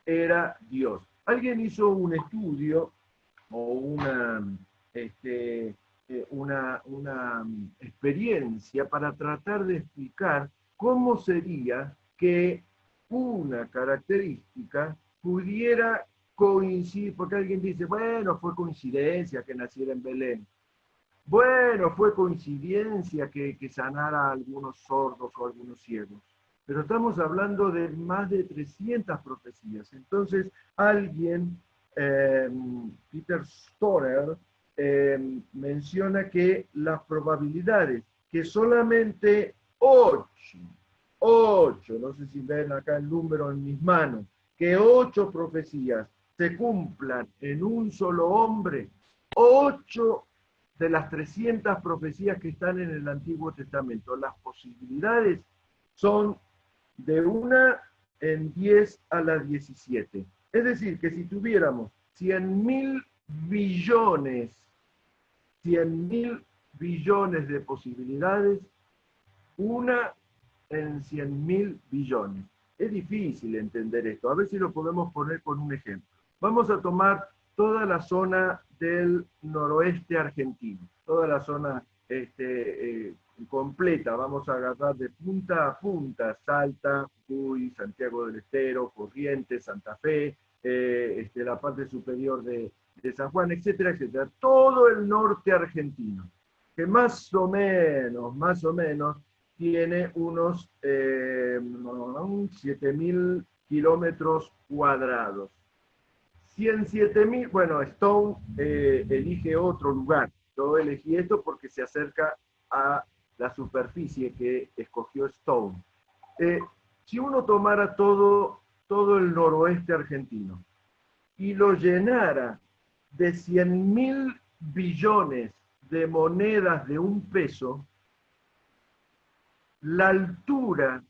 era Dios. Alguien hizo un estudio o una experiencia para tratar de explicar cómo sería que una característica pudiera coincidir, porque alguien dice, bueno, fue coincidencia que naciera en Belén. Bueno, fue coincidencia que sanara a algunos sordos o a algunos ciegos. Pero estamos hablando de más de 300 profecías. Entonces, alguien, Peter Storer, menciona que las probabilidades que solamente 8, no sé si ven acá el número en mis manos, que 8 profecías se cumplan en un solo hombre, 8 de las 300 profecías que están en el Antiguo Testamento. Las posibilidades son de 1 en 10 a la 17. Es decir, que si tuviéramos 100.000 billones de posibilidades, 1 en 100.000 billones. Es difícil entender esto. A ver si lo podemos poner con un ejemplo. Vamos a tomar toda la zona del noroeste argentino, toda la zona completa. Vamos a agarrar de punta a punta: Salta, Jujuy, Santiago del Estero, Corrientes, Santa Fe, la parte superior de San Juan, etcétera, etcétera. Todo el norte argentino, que más o menos, tiene unos 7.000 kilómetros cuadrados. 107.000, bueno, Stone elige otro lugar. Yo elegí esto porque se acerca a la superficie que escogió Stone. Si uno tomara todo el noroeste argentino y lo llenara de 100.000 billones de monedas de un peso, la altura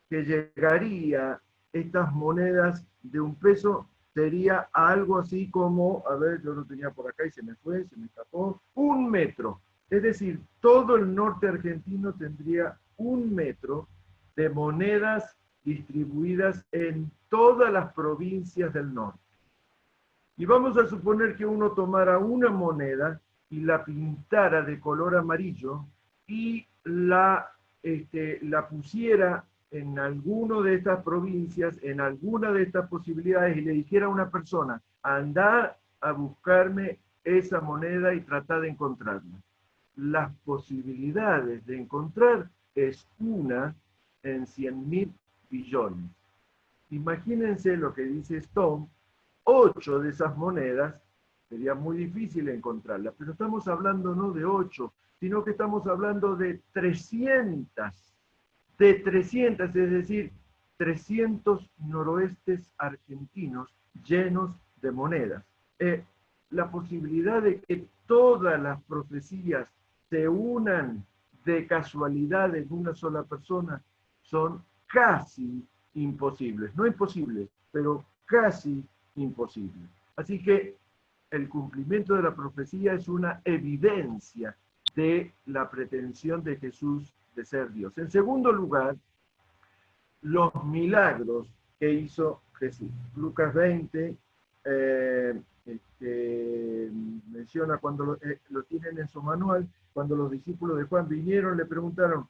que llegaría estas monedas de un peso sería algo así como, a ver, yo lo tenía por acá y se me escapó, 1 metro. Es decir, todo el norte argentino tendría 1 metro de monedas distribuidas en todas las provincias del norte. Y vamos a suponer que uno tomara una moneda y la pintara de color amarillo y la pusiera en alguna de estas provincias, en alguna de estas posibilidades, y le dijera a una persona, anda a buscarme esa moneda y trata de encontrarla. Las posibilidades de encontrar es 1 en 100.000 billones. Imagínense lo que dice Stone: 8 de esas monedas sería muy difícil encontrarlas, pero estamos hablando no de 8, sino que estamos hablando de 300, es decir, 300 noroestes argentinos llenos de monedas. La posibilidad de que todas las profecías se unan de casualidad en una sola persona son casi imposibles. No imposibles, pero casi imposibles. Así que el cumplimiento de la profecía es una evidencia de la pretensión de Jesús de ser Dios. En segundo lugar, los milagros que hizo Jesús. Lucas 20 menciona, cuando lo tienen en su manual, cuando los discípulos de Juan vinieron, le preguntaron: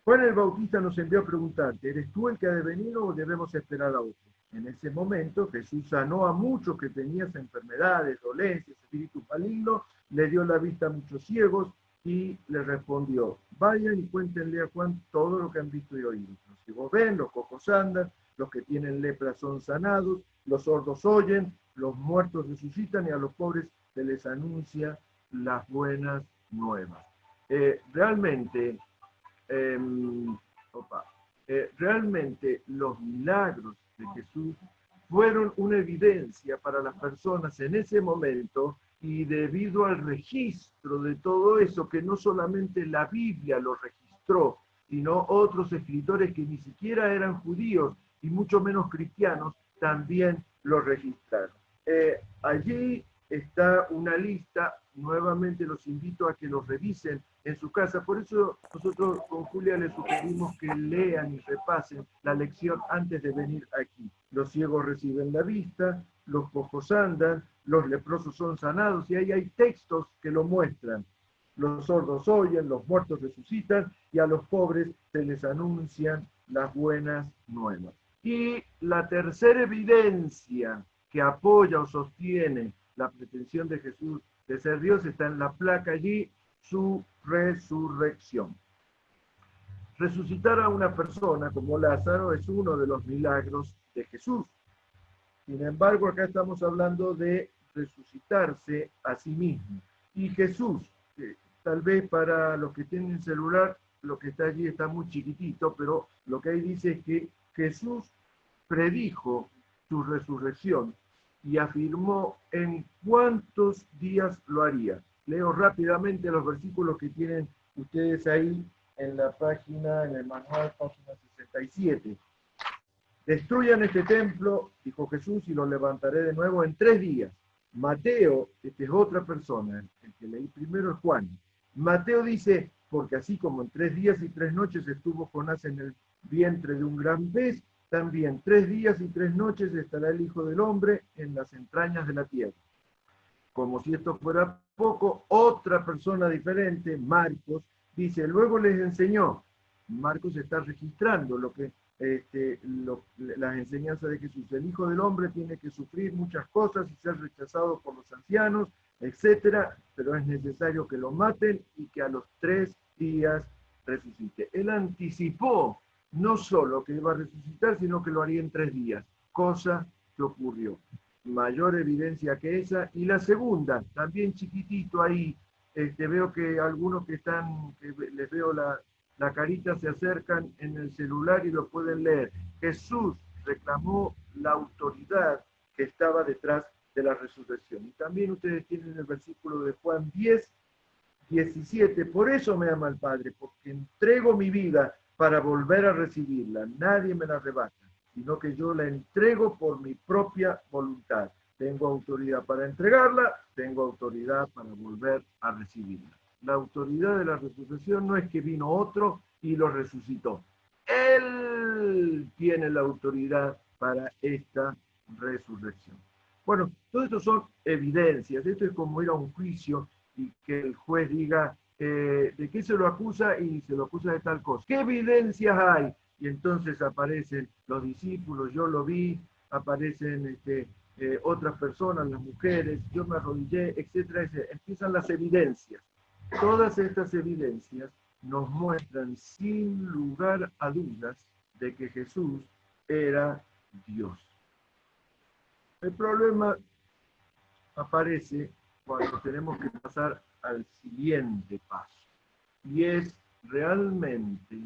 Juan el Bautista nos envió a preguntarte, ¿eres tú el que ha de venir o debemos esperar a otro? En ese momento Jesús sanó a muchos que tenían enfermedades, dolencias, espíritus malignos, le dio la vista a muchos ciegos y le respondió: vayan y cuéntenle a Juan todo lo que han visto y oído. Los ciegos ven, los cojos andan, los que tienen lepra son sanados, los sordos oyen, los muertos resucitan y a los pobres se les anuncia las buenas nuevas. Realmente los milagros de Jesús fueron una evidencia para las personas en ese momento Y debido al registro de todo eso, que no solamente la Biblia lo registró, sino otros escritores que ni siquiera eran judíos y mucho menos cristianos, también lo registraron. Allí está una lista, nuevamente los invito a que los revisen en su casa, por eso nosotros con Julia les sugerimos que lean y repasen la lección antes de venir aquí. Los ciegos reciben la vista, los cojos andan, los leprosos son sanados, y ahí hay textos que lo muestran. Los sordos oyen, los muertos resucitan, y a los pobres se les anuncian las buenas nuevas. Y la tercera evidencia que apoya o sostiene la pretensión de Jesús de ser Dios está en la placa allí, su resurrección. Resucitar a una persona como Lázaro es uno de los milagros de Jesús. Sin embargo, acá estamos hablando de resucitarse a sí mismo. Y Jesús, tal vez para los que tienen celular, lo que está allí está muy chiquitito, pero lo que ahí dice es que Jesús predijo su resurrección y afirmó en cuántos días lo haría. Leo rápidamente los versículos que tienen ustedes ahí en la página, en el manual, página 67. Destruyan este templo, dijo Jesús, y lo levantaré de nuevo en 3 días. Mateo, esta es otra persona, el que leí primero es Juan. Mateo dice, porque así como en 3 días y 3 noches estuvo Jonás en el vientre de un gran pez, también 3 días y 3 noches estará el Hijo del Hombre en las entrañas de la tierra. Como si esto fuera poco, otra persona diferente, Marcos, dice, luego les enseñó. Marcos está registrando lo que las enseñanzas de Jesús. El Hijo del Hombre tiene que sufrir muchas cosas y ser rechazado por los ancianos, etcétera, pero es necesario que lo maten y que a los 3 días resucite. Él anticipó no solo que iba a resucitar, sino que lo haría en 3 días, cosa que ocurrió. Mayor evidencia que esa. Y la segunda, también chiquitito ahí, veo que algunos que les veo la carita, se acercan en el celular y lo pueden leer. Jesús reclamó la autoridad que estaba detrás de la resurrección. Y también ustedes tienen el versículo de Juan 10, 17. Por eso me ama el Padre, porque entrego mi vida para volver a recibirla. Nadie me la arrebata, sino que yo la entrego por mi propia voluntad. Tengo autoridad para entregarla, tengo autoridad para volver a recibirla. La autoridad de la resurrección no es que vino otro y lo resucitó. Él tiene la autoridad para esta resurrección. Bueno, todo esto son evidencias. Esto es como ir a un juicio y que el juez diga de qué se lo acusa y se lo acusa de tal cosa. ¿Qué evidencias hay? Y entonces aparecen los discípulos, yo lo vi, aparecen otras personas, las mujeres, yo me arrodillé, etcétera. Empiezan las evidencias. Todas estas evidencias nos muestran sin lugar a dudas de que Jesús era Dios. El problema aparece cuando tenemos que pasar al siguiente paso, y es realmente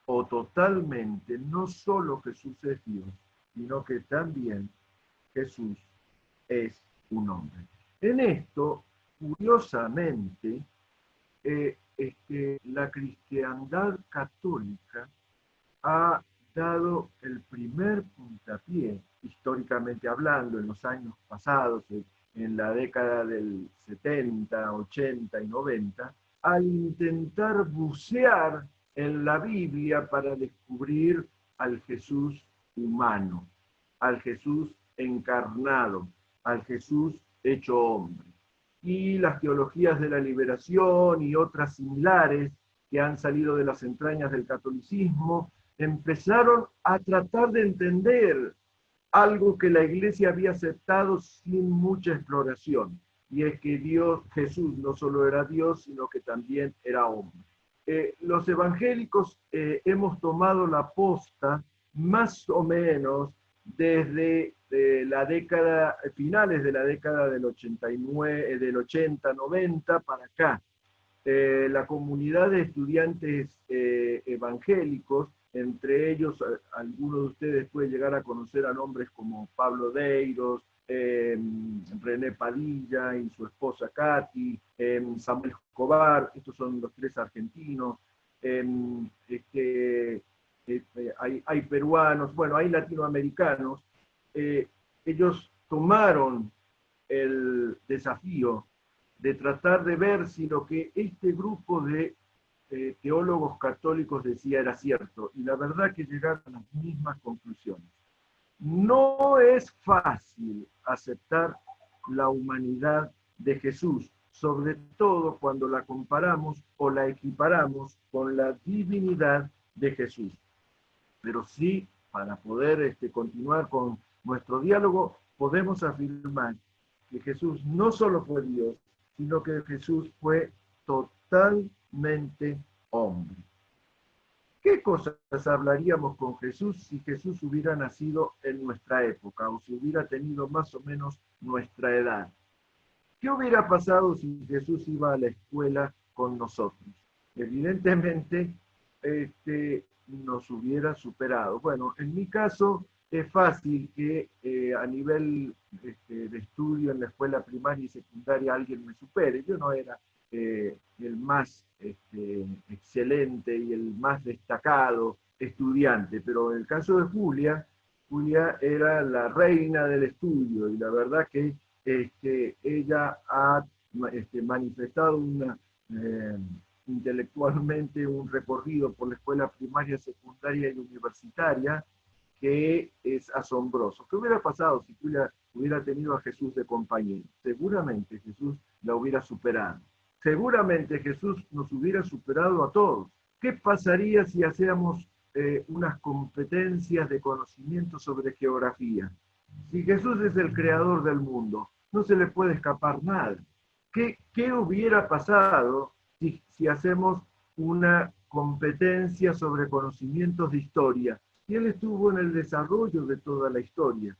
o totalmente no solo Jesús es Dios, sino que también Jesús es un hombre. En esto, curiosamente, la cristiandad católica ha dado el primer puntapié, históricamente hablando, en los años pasados, en la década del 70, 80 y 90, al intentar bucear en la Biblia para descubrir al Jesús humano, al Jesús encarnado, al Jesús hecho hombre. Y las teologías de la liberación y otras similares que han salido de las entrañas del catolicismo empezaron a tratar de entender algo que la Iglesia había aceptado sin mucha exploración, y es que Jesús no solo era Dios, sino que también era hombre. Los evangélicos hemos tomado la posta más o menos desde finales de la década del 89, del 80, 90 para acá. La comunidad de estudiantes evangélicos, entre ellos algunos de ustedes pueden llegar a conocer a nombres como Pablo Deiros, René Padilla y su esposa Katy, Samuel Escobar, estos son los 3 argentinos, hay peruanos, bueno, hay latinoamericanos. Ellos tomaron el desafío de tratar de ver si lo que este grupo de teólogos católicos decía era cierto, y la verdad que llegaron a las mismas conclusiones. No es fácil aceptar la humanidad de Jesús, sobre todo cuando la comparamos o la equiparamos con la divinidad de Jesús. Pero sí, para poder continuar con nuestro diálogo, podemos afirmar que Jesús no solo fue Dios, sino que Jesús fue totalmente hombre. ¿Qué cosas hablaríamos con Jesús si Jesús hubiera nacido en nuestra época o si hubiera tenido más o menos nuestra edad? ¿Qué hubiera pasado si Jesús iba a la escuela con nosotros? Evidentemente, nos hubiera superado. Bueno, en mi caso es fácil que a nivel de estudio en la escuela primaria y secundaria alguien me supere. Yo no era el más excelente y el más destacado estudiante, pero en el caso de Julia era la reina del estudio, y la verdad que ella ha manifestado intelectualmente un recorrido por la escuela primaria, secundaria y universitaria que es asombroso. ¿Qué hubiera pasado si Julia hubiera tenido a Jesús de compañero? Seguramente Jesús la hubiera superado. Seguramente Jesús nos hubiera superado a todos. ¿Qué pasaría si hacíamos unas competencias de conocimiento sobre geografía? Si Jesús es el creador del mundo, no se le puede escapar nada. ¿Qué hubiera pasado si hacemos una competencia sobre conocimientos de historia? Si él estuvo en el desarrollo de toda la historia.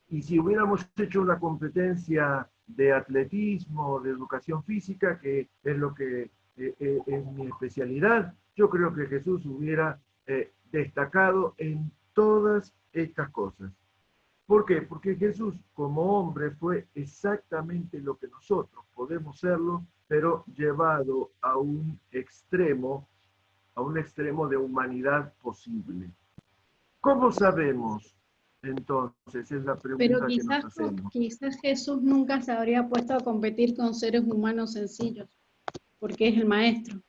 Y si hubiéramos hecho una competencia de atletismo, de educación física, que es lo que es mi especialidad, yo creo que Jesús hubiera destacado en todas estas cosas. ¿Por qué? Porque Jesús como hombre fue exactamente lo que nosotros podemos serlo, pero llevado a un extremo de humanidad posible. ¿Cómo sabemos? Entonces, es la pregunta Pero que nos hacemos. quizás Jesús nunca se habría puesto a competir con seres humanos sencillos, porque es el maestro.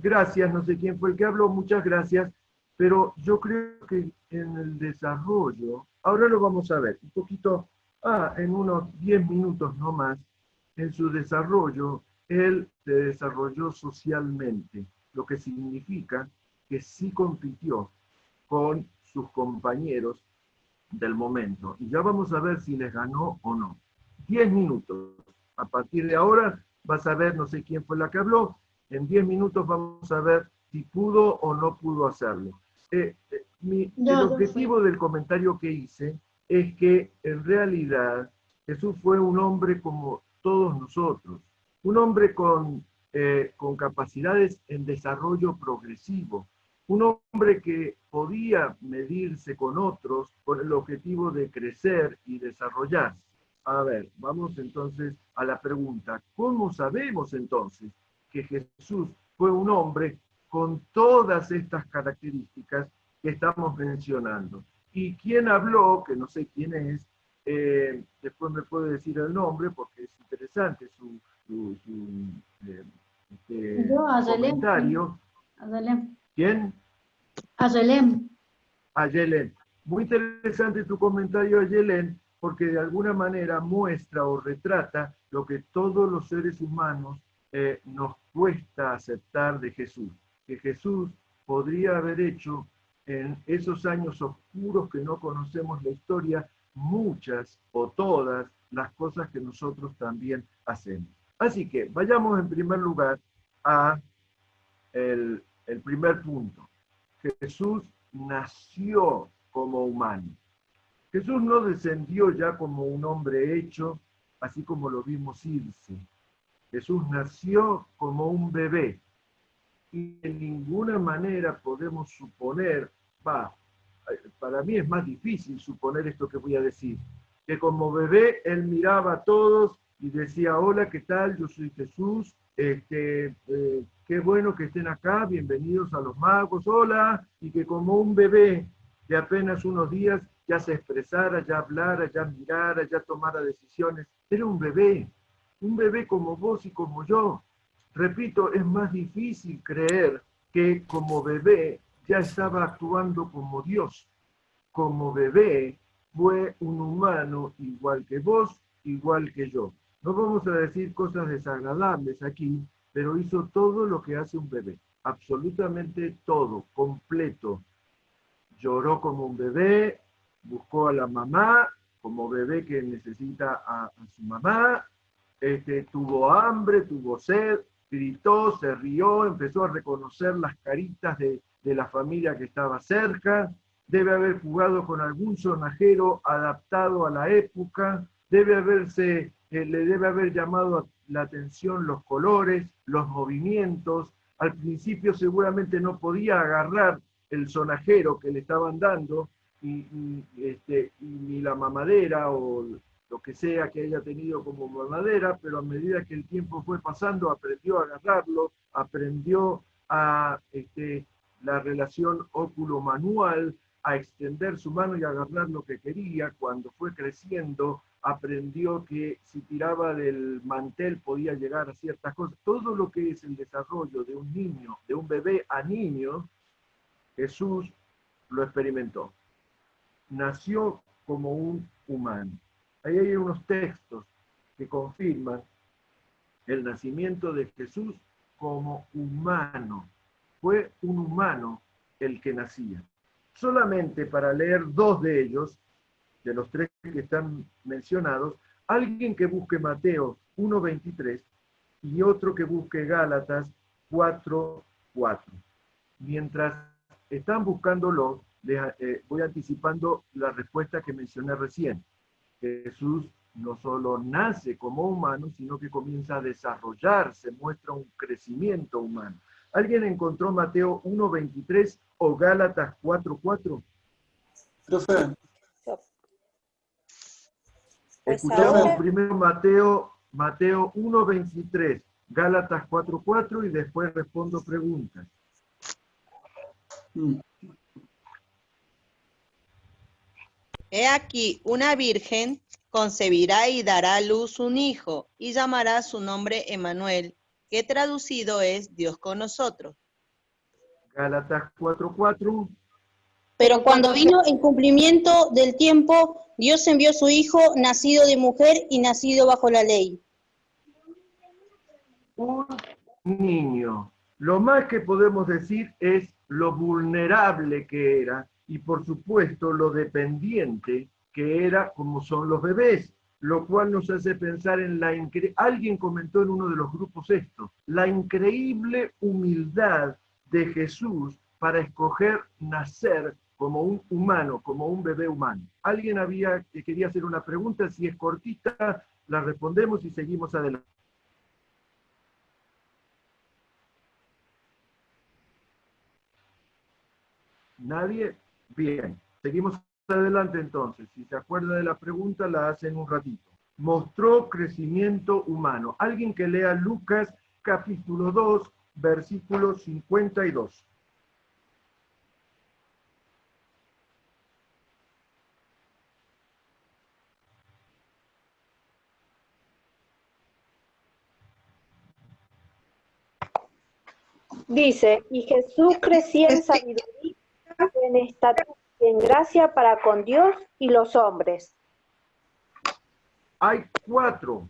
Gracias, no sé quién fue el que habló, muchas gracias, pero yo creo que en el desarrollo, ahora lo vamos a ver, un poquito, en unos 10 minutos no más, en su desarrollo, él se desarrolló socialmente, lo que significa que sí compitió con sus compañeros del momento. Y ya vamos a ver si les ganó o no. 10 minutos. A partir de ahora vas a ver, no sé quién fue la que habló, en 10 minutos vamos a ver si pudo o no pudo hacerlo. El objetivo del comentario que hice es que en realidad Jesús fue un hombre como todos nosotros, un hombre con capacidades en desarrollo progresivo, un hombre que podía medirse con otros con el objetivo de crecer y desarrollarse. A ver, vamos entonces a la pregunta, ¿cómo sabemos entonces que Jesús fue un hombre con todas estas características que estamos mencionando? Y quién habló, que no sé quién es, después me puede decir el nombre porque es interesante su comentario. Ayelén. ¿Quién? Ayelén. Ayelén. Muy interesante tu comentario, Ayelén, porque de alguna manera muestra o retrata lo que todos los seres humanos nos cuesta aceptar de Jesús. Que Jesús podría haber hecho en esos años oscuros que no conocemos la historia, muchas o todas las cosas que nosotros también hacemos. Así que vayamos en primer lugar a el primer punto. Jesús nació como humano. Jesús no descendió ya como un hombre hecho, así como lo vimos irse. Jesús nació como un bebé. Y de ninguna manera podemos suponer, para mí es más difícil suponer esto que voy a decir, que como bebé él miraba a todos y decía, hola, ¿qué tal? Yo soy Jesús, qué bueno que estén acá, bienvenidos a los magos, hola, y que como un bebé de apenas unos días ya se expresara, ya hablara, ya mirara, ya tomara decisiones. Era un bebé como vos y como yo. Repito, es más difícil creer que como bebé ya estaba actuando como Dios. Como bebé fue un humano igual que vos, igual que yo. No vamos a decir cosas desagradables aquí, pero hizo todo lo que hace un bebé. Absolutamente todo, completo. Lloró como un bebé, buscó a la mamá, como bebé que necesita a su mamá, tuvo hambre, tuvo sed, gritó, se rió, empezó a reconocer las caritas de la familia que estaba cerca, debe haber jugado con algún sonajero adaptado a la época, le debe haber llamado la atención los colores, los movimientos. Al principio seguramente no podía agarrar el sonajero que le estaban dando, y ni la mamadera o lo que sea que haya tenido como mamadera, pero a medida que el tiempo fue pasando aprendió a agarrarlo, aprendió a la relación óculo-manual, a extender su mano y agarrar lo que quería. Cuando fue creciendo aprendió que si tiraba del mantel podía llegar a ciertas cosas. Todo lo que es el desarrollo de un niño, de un bebé a niño, Jesús lo experimentó. Nació como un humano. Ahí hay unos textos que confirman el nacimiento de Jesús como humano. Fue un humano el que nacía. Solamente para leer dos de ellos, de los tres que están mencionados, alguien que busque Mateo 1:23 y otro que busque Gálatas 4:4. Mientras están buscándolo, voy anticipando la respuesta que mencioné recién. Jesús no solo nace como humano, sino que comienza a desarrollarse, muestra un crecimiento humano. ¿Alguien encontró Mateo 1:23 o Gálatas 4:4? Profe. Escuchamos primero Mateo 1:23, Gálatas 4:4 y después respondo preguntas. He aquí, una virgen concebirá y dará a luz un hijo, y llamará su nombre Emmanuel, que traducido es Dios con nosotros. Gálatas 4:4. Pero cuando vino el cumplimiento del tiempo, Dios envió a su Hijo, nacido de mujer y nacido bajo la ley. Un niño. Lo más que podemos decir es lo vulnerable que era y por supuesto lo dependiente que era como son los bebés, lo cual nos hace pensar en alguien comentó en uno de los grupos esto, la increíble humildad de Jesús para escoger nacer como un humano, como un bebé humano. Alguien quería hacer una pregunta, si es cortita, la respondemos y seguimos adelante. ¿Nadie? Bien, seguimos adelante entonces. Si se acuerda de la pregunta, la hace en un ratito. Mostró crecimiento humano. Alguien que lea Lucas capítulo 2, versículo 52. Dice, y Jesús crecía en sabiduría, en estatura y en gracia para con Dios y los hombres. Hay cuatro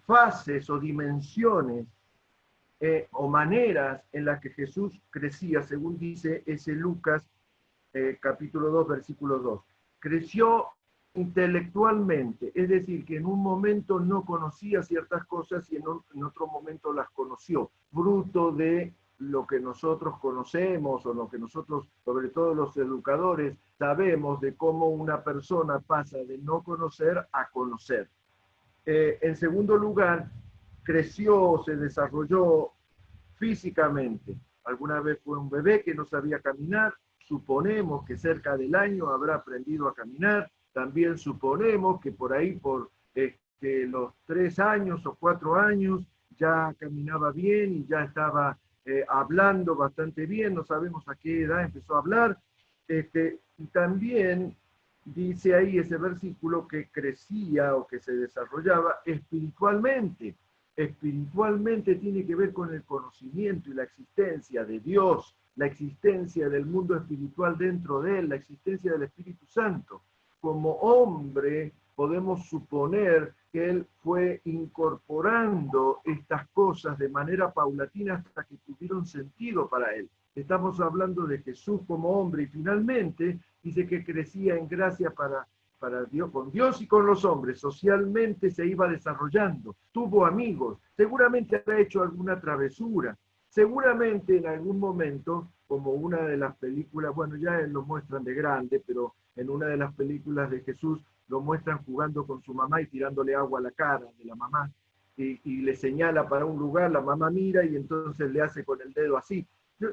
fases o dimensiones o maneras en las que Jesús crecía, según dice ese Lucas capítulo 2, versículo 2. Creció intelectualmente, es decir, que en un momento no conocía ciertas cosas y en otro momento las conoció, fruto de lo que nosotros conocemos o lo que nosotros, sobre todo los educadores, sabemos de cómo una persona pasa de no conocer a conocer. En segundo lugar, creció, se desarrolló físicamente. alguna vez fue un bebé que no sabía caminar, suponemos que cerca del año habrá aprendido a caminar, también suponemos que por ahí, por los 3 años o 4 años, ya caminaba bien y ya estaba hablando bastante bien, no sabemos a qué edad empezó a hablar, y también dice ahí ese versículo que crecía o que se desarrollaba espiritualmente. Espiritualmente tiene que ver con el conocimiento y la existencia de Dios, la existencia del mundo espiritual dentro de él, la existencia del Espíritu Santo. Como hombre podemos suponer que él fue incorporando estas cosas de manera paulatina hasta que tuvieron sentido para él. Estamos hablando de Jesús como hombre y finalmente dice que crecía en gracia para Dios, con Dios y con los hombres. Socialmente se iba desarrollando, tuvo amigos, seguramente habrá hecho alguna travesura, seguramente en algún momento, como una de las películas, bueno, ya lo muestran de grande, pero en una de las películas de Jesús lo muestran jugando con su mamá y tirándole agua a la cara de la mamá, y le señala para un lugar, la mamá mira y entonces le hace con el dedo así.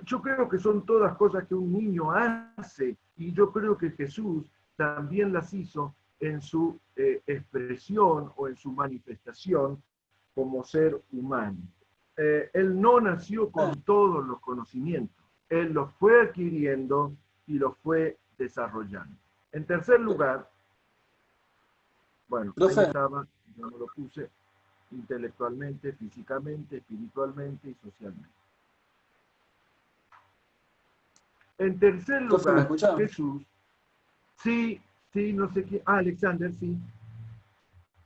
Yo creo que son todas cosas que un niño hace, y yo creo que Jesús también las hizo en su expresión o en su manifestación como ser humano. Él no nació con todos los conocimientos, él los fue adquiriendo y los fue desarrollando. En tercer lugar, bueno, ahí estaba, yo no lo puse, intelectualmente, físicamente, espiritualmente y socialmente. En tercer lugar, Jesús, sí, no sé quién, Alexander, sí.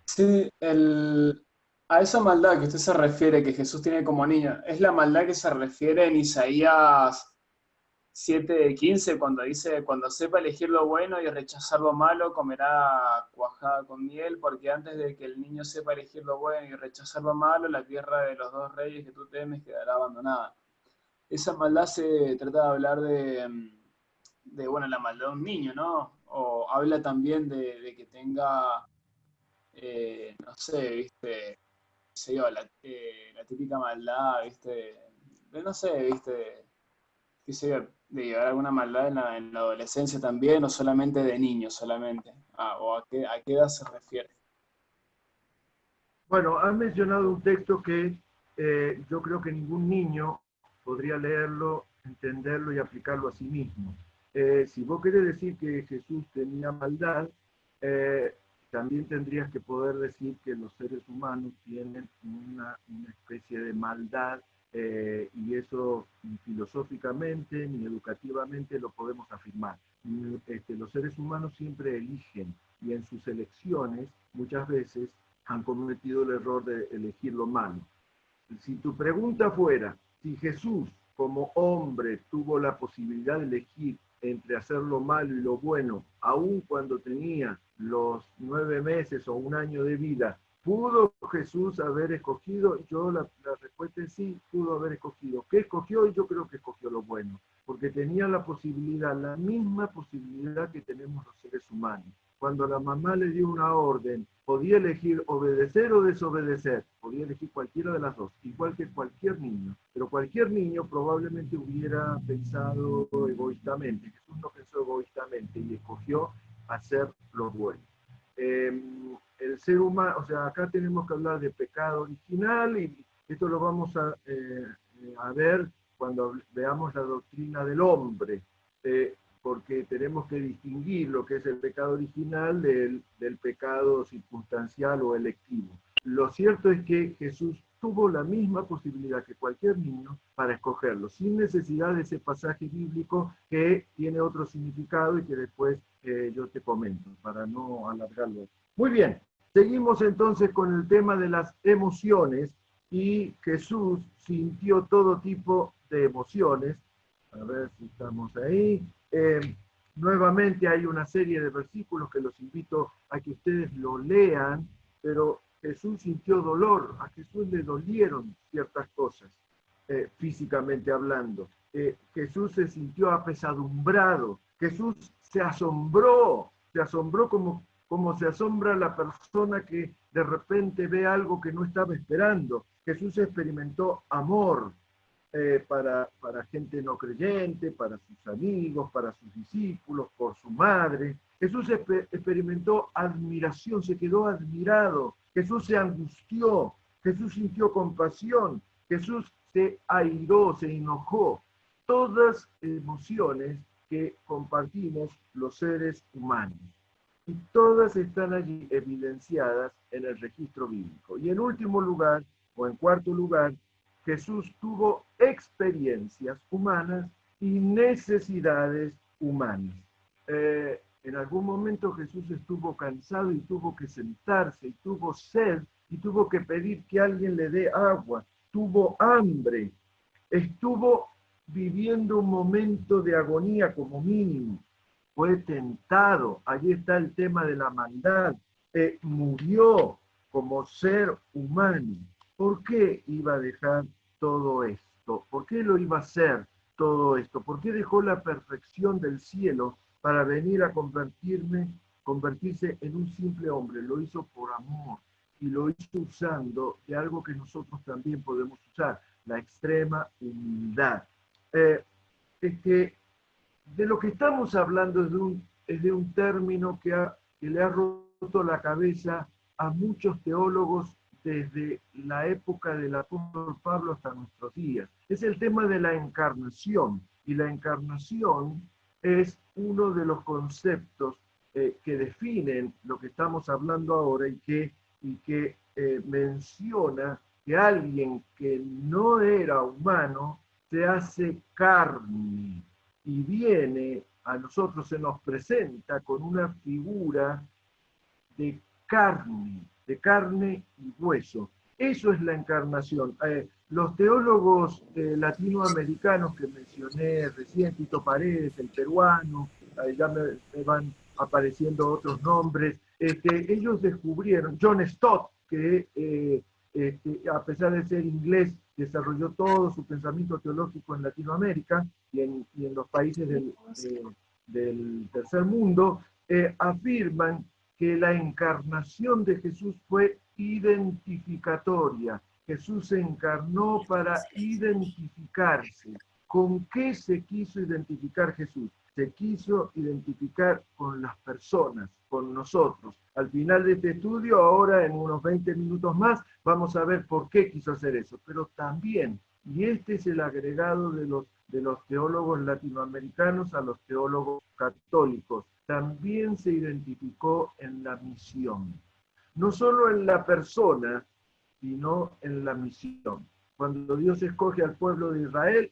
Sí, a esa maldad que usted se refiere, que Jesús tiene como niño, es la maldad que se refiere en Isaías 7:15, cuando dice, cuando sepa elegir lo bueno y rechazar lo malo, comerá cuajada con miel, porque antes de que el niño sepa elegir lo bueno y rechazar lo malo, la tierra de los 2 reyes que tú temes quedará abandonada. Esa maldad se trata de hablar de bueno, la maldad de un niño, ¿no? O habla también de que tenga, no sé, ¿viste? Sé yo, la típica maldad, ¿viste? No sé, ¿viste? Qué sé yo, de llevar alguna maldad en la adolescencia también, o solamente de niños solamente. ¿O a qué edad se refiere? Bueno, has mencionado un texto que yo creo que ningún niño podría leerlo, entenderlo y aplicarlo a sí mismo. Si vos querés decir que Jesús tenía maldad, también tendrías que poder decir que los seres humanos tienen una especie de maldad, y eso ni filosóficamente ni educativamente lo podemos afirmar. Los seres humanos siempre eligen, y en sus elecciones muchas veces han cometido el error de elegir lo malo. Si tu pregunta fuera, si Jesús como hombre tuvo la posibilidad de elegir entre hacer lo malo y lo bueno, aun cuando tenía los 9 meses o 1 año de vida, ¿pudo Jesús haber escogido? Yo la respuesta es sí, pudo haber escogido. ¿Qué escogió? Yo creo que escogió lo bueno, porque tenía la posibilidad, la misma posibilidad que tenemos los seres humanos. Cuando la mamá le dio una orden, podía elegir obedecer o desobedecer, podía elegir cualquiera de las dos, igual que cualquier niño, pero cualquier niño probablemente hubiera pensado egoístamente. Jesús no pensó egoístamente y escogió hacer lo bueno. El ser humano, o sea, acá tenemos que hablar de pecado original, y esto lo vamos a ver cuando veamos la doctrina del hombre, porque tenemos que distinguir lo que es el pecado original del pecado circunstancial o electivo. Lo cierto es que Jesús tuvo la misma posibilidad que cualquier niño para escogerlo, sin necesidad de ese pasaje bíblico que tiene otro significado y que después yo te comento, para no alargarlo. Muy bien, seguimos entonces con el tema de las emociones, y Jesús sintió todo tipo de emociones. A ver si estamos ahí. Nuevamente hay una serie de versículos que los invito a que ustedes lo lean, pero Jesús sintió dolor, a Jesús le dolieron ciertas cosas, físicamente hablando. Jesús se sintió apesadumbrado, Jesús se asombró como se asombra la persona que de repente ve algo que no estaba esperando. Jesús experimentó amor, para gente no creyente, para sus amigos, para sus discípulos, por su madre. Jesús experimentó admiración, se quedó admirado. Jesús se angustió, Jesús sintió compasión, Jesús se airó, se enojó. Todas emociones que compartimos los seres humanos. Y todas están allí evidenciadas en el registro bíblico. Y en último lugar, o en cuarto lugar, Jesús tuvo experiencias humanas y necesidades humanas. En algún momento Jesús estuvo cansado y tuvo que sentarse, y tuvo sed, y tuvo que pedir que alguien le dé agua. Tuvo hambre, estuvo viviendo un momento de agonía como mínimo. Fue tentado, allí está el tema de la maldad. Murió como ser humano. ¿Por qué iba a dejar todo esto? ¿Por qué lo iba a hacer todo esto? ¿Por qué dejó la perfección del cielo para venir a convertirse en un simple hombre? Lo hizo por amor y lo hizo usando de algo que nosotros también podemos usar, la extrema humildad. De lo que estamos hablando es de un término que le ha roto la cabeza a muchos teólogos desde la época del apóstol Pablo hasta nuestros días. Es el tema de la encarnación, y la encarnación es uno de los conceptos que definen lo que estamos hablando ahora y que menciona que alguien que no era humano se hace carne y viene a nosotros, se nos presenta con una figura de carne y hueso. Eso es la encarnación. Los teólogos latinoamericanos que mencioné recién, Tito Paredes, el peruano, ya me van apareciendo otros nombres, ellos descubrieron, John Stott, que a pesar de ser inglés, desarrolló todo su pensamiento teológico en Latinoamérica y en los países del tercer mundo, afirman que la encarnación de Jesús fue identificatoria. Jesús se encarnó para identificarse. ¿Con qué se quiso identificar Jesús? Se quiso identificar con las personas, con nosotros. Al final de este estudio, ahora en unos 20 minutos más, vamos a ver por qué quiso hacer eso. Pero también, y este es el agregado de los teólogos latinoamericanos a los teólogos católicos, también se identificó en la misión. No solo en la persona, sino en la misión. Cuando Dios escoge al pueblo de Israel,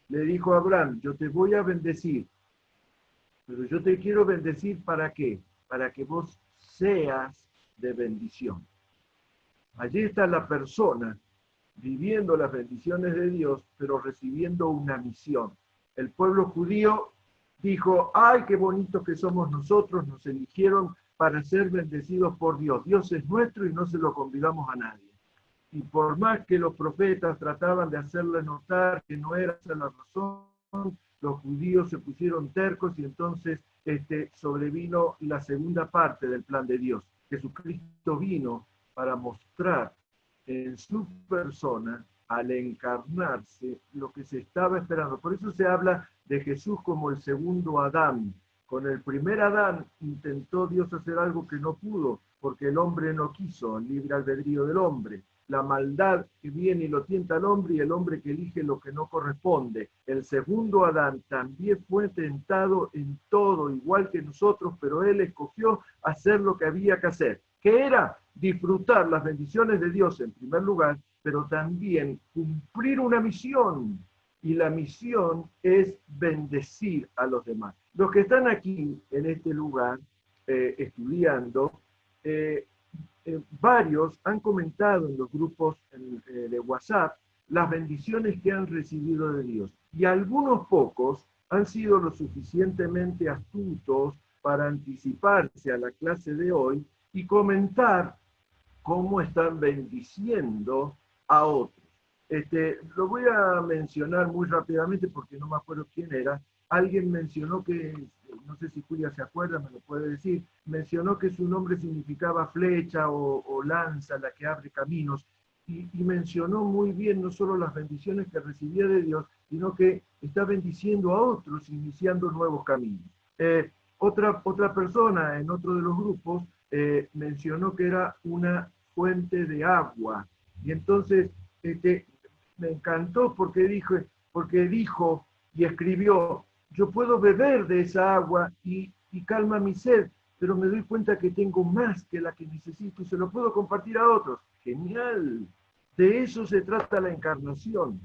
le dijo a Abraham, yo te voy a bendecir, pero yo te quiero bendecir ¿para qué? Para que vos seas de bendición. Allí está la persona viviendo las bendiciones de Dios, pero recibiendo una misión. El pueblo judío dijo, ¡ay, qué bonitos que somos nosotros! Nos eligieron para ser bendecidos por Dios. Dios es nuestro y no se lo convidamos a nadie. Y por más que los profetas trataban de hacerle notar que no era esa la razón, los judíos se pusieron tercos y entonces sobrevino la segunda parte del plan de Dios. Jesucristo vino para mostrar en su persona, al encarnarse, lo que se estaba esperando. Por eso se habla de Jesús como el segundo Adán. Con el primer Adán intentó Dios hacer algo que no pudo, porque el hombre no quiso, el libre albedrío del hombre. La maldad que viene y lo tienta al hombre y el hombre que elige lo que no corresponde. El segundo Adán también fue tentado en todo, igual que nosotros, pero él escogió hacer lo que había que hacer, que era disfrutar las bendiciones de Dios en primer lugar, pero también cumplir una misión. Y la misión es bendecir a los demás. Los que están aquí, en este lugar, estudiando, varios han comentado en los grupos de WhatsApp las bendiciones que han recibido de Dios. Y algunos pocos han sido lo suficientemente astutos para anticiparse a la clase de hoy y comentar cómo están bendiciendo a otros. Lo voy a mencionar muy rápidamente porque no me acuerdo quién era. Alguien mencionó que, no sé si Julia se acuerda, me lo puede decir, mencionó que su nombre significaba flecha o lanza, la que abre caminos. y mencionó muy bien no solo las bendiciones que recibía de Dios, sino que está bendiciendo a otros, iniciando nuevos caminos. Otra persona en otro de los grupos mencionó que era una fuente de agua. Y entonces me encantó porque dijo y escribió, yo puedo beber de esa agua y calma mi sed, pero me doy cuenta que tengo más que la que necesito y se lo puedo compartir a otros. ¡Genial! De eso se trata la encarnación,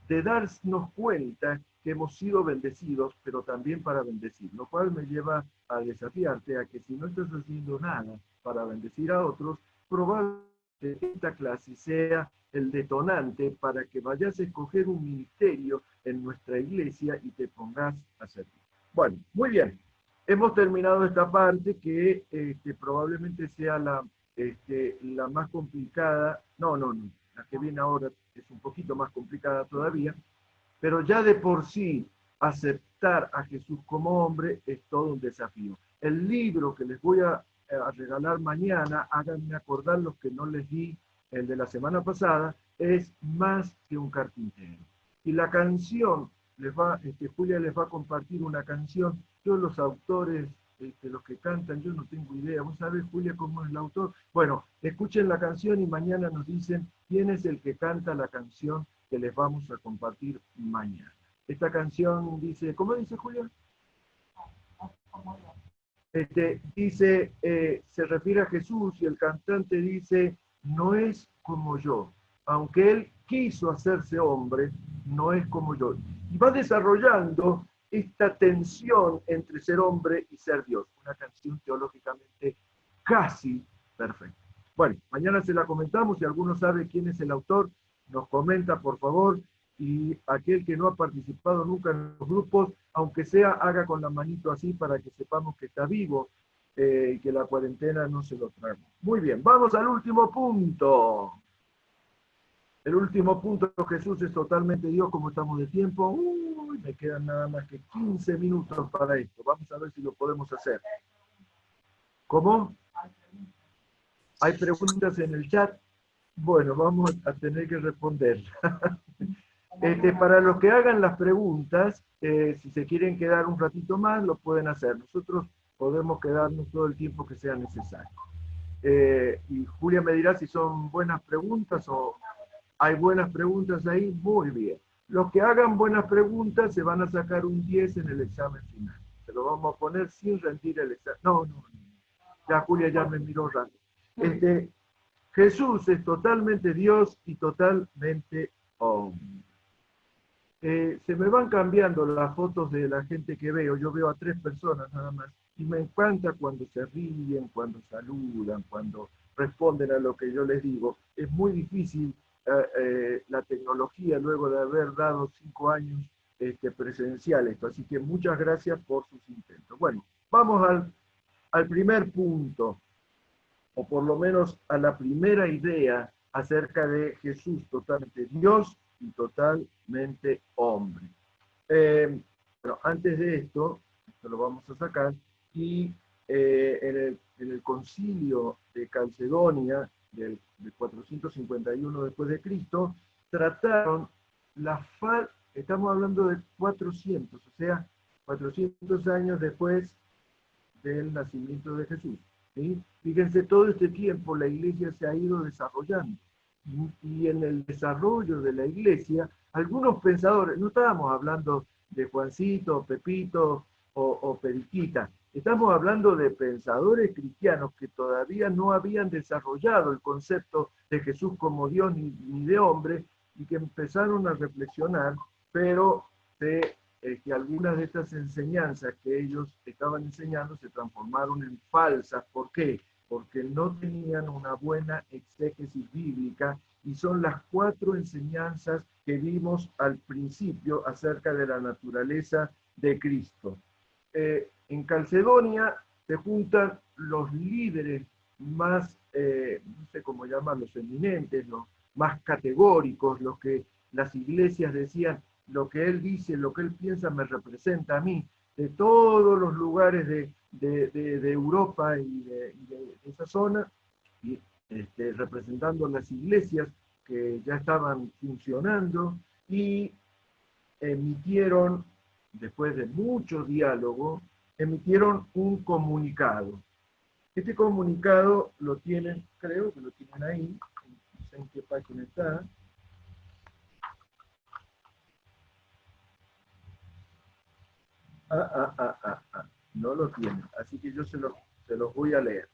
de darnos cuenta que hemos sido bendecidos, pero también para bendecir, lo cual me lleva a desafiarte a que si no estás haciendo nada para bendecir a otros, probablemente esta clase sea el detonante para que vayas a escoger un ministerio en nuestra iglesia y te pongas a servir. Bueno, muy bien. Hemos terminado esta parte que probablemente sea la más complicada. No, la que viene ahora es un poquito más complicada todavía, pero ya de por sí aceptar a Jesús como hombre es todo un desafío. El libro que les voy a regalar mañana, háganme acordar los que no les di el de la semana pasada, es Más que un carpintero. Y la canción, Julia les va a compartir una canción. Yo los autores, los que cantan, yo no tengo idea. ¿Vos sabés, Julia, cómo es el autor? Bueno, escuchen la canción y mañana nos dicen quién es el que canta la canción que les vamos a compartir mañana. Esta canción dice, ¿cómo dice, Julia? Dice, se refiere a Jesús y el cantante dice, no es como yo. Aunque él quiso hacerse hombre, no es como yo. Y va desarrollando esta tensión entre ser hombre y ser Dios. Una canción teológicamente casi perfecta. Bueno, mañana se la comentamos. Si alguno sabe quién es el autor, nos comenta, por favor. Y aquel que no ha participado nunca en los grupos, aunque sea, haga con la manito así para que sepamos que está vivo y que la cuarentena no se lo traga. Muy bien, vamos al último punto. El último punto, Jesús es totalmente Dios, como estamos de tiempo. Uy, me quedan nada más que 15 minutos para esto. Vamos a ver si lo podemos hacer. ¿Cómo? ¿Hay preguntas en el chat? Bueno, vamos a tener que responder. Para los que hagan las preguntas, si se quieren quedar un ratito más, lo pueden hacer. Nosotros podemos quedarnos todo el tiempo que sea necesario. Y Julia me dirá si son buenas preguntas o hay buenas preguntas ahí. Muy bien. Los que hagan buenas preguntas se van a sacar un 10 en el examen final. Se lo vamos a poner sin rendir el examen. No. Ya Julia ya me miró raro. Jesús es totalmente Dios y totalmente hombre. Se me van cambiando las fotos de la gente que veo. Yo veo a 3 personas nada más. Y me encanta cuando se ríen, cuando saludan, cuando responden a lo que yo les digo. Es muy difícil la tecnología luego de haber dado 5 años presencial esto. Así que muchas gracias por sus intentos. Bueno, vamos al primer punto, o por lo menos a la primera idea acerca de Jesús totalmente Dios y totalmente hombre. Bueno, antes de esto lo vamos a sacar, y en el concilio de Calcedonia del 451 después de Cristo, trataron estamos hablando de 400, o sea, 400 años después del nacimiento de Jesús. ¿Sí? Fíjense, todo este tiempo la iglesia se ha ido desarrollando. Y en el desarrollo de la iglesia, algunos pensadores, no estábamos hablando de Juancito, Pepito o Periquita, estamos hablando de pensadores cristianos que todavía no habían desarrollado el concepto de Jesús como Dios ni de hombre, y que empezaron a reflexionar, pero que algunas de estas enseñanzas que ellos estaban enseñando se transformaron en falsas. ¿Por qué? Porque no tenían una buena exégesis bíblica, y son las 4 enseñanzas que vimos al principio acerca de la naturaleza de Cristo. En Calcedonia se juntan los líderes más, no sé cómo llamarlos, eminentes, los más categóricos, los que las iglesias decían, lo que él dice, lo que él piensa me representa a mí, de todos los lugares de Europa y de esa zona, y representando las iglesias que ya estaban funcionando y emitieron, después de mucho diálogo, emitieron un comunicado. Este comunicado lo tienen, creo que lo tienen ahí, no sé en qué página está. No lo tienen, así que yo se los voy a leer.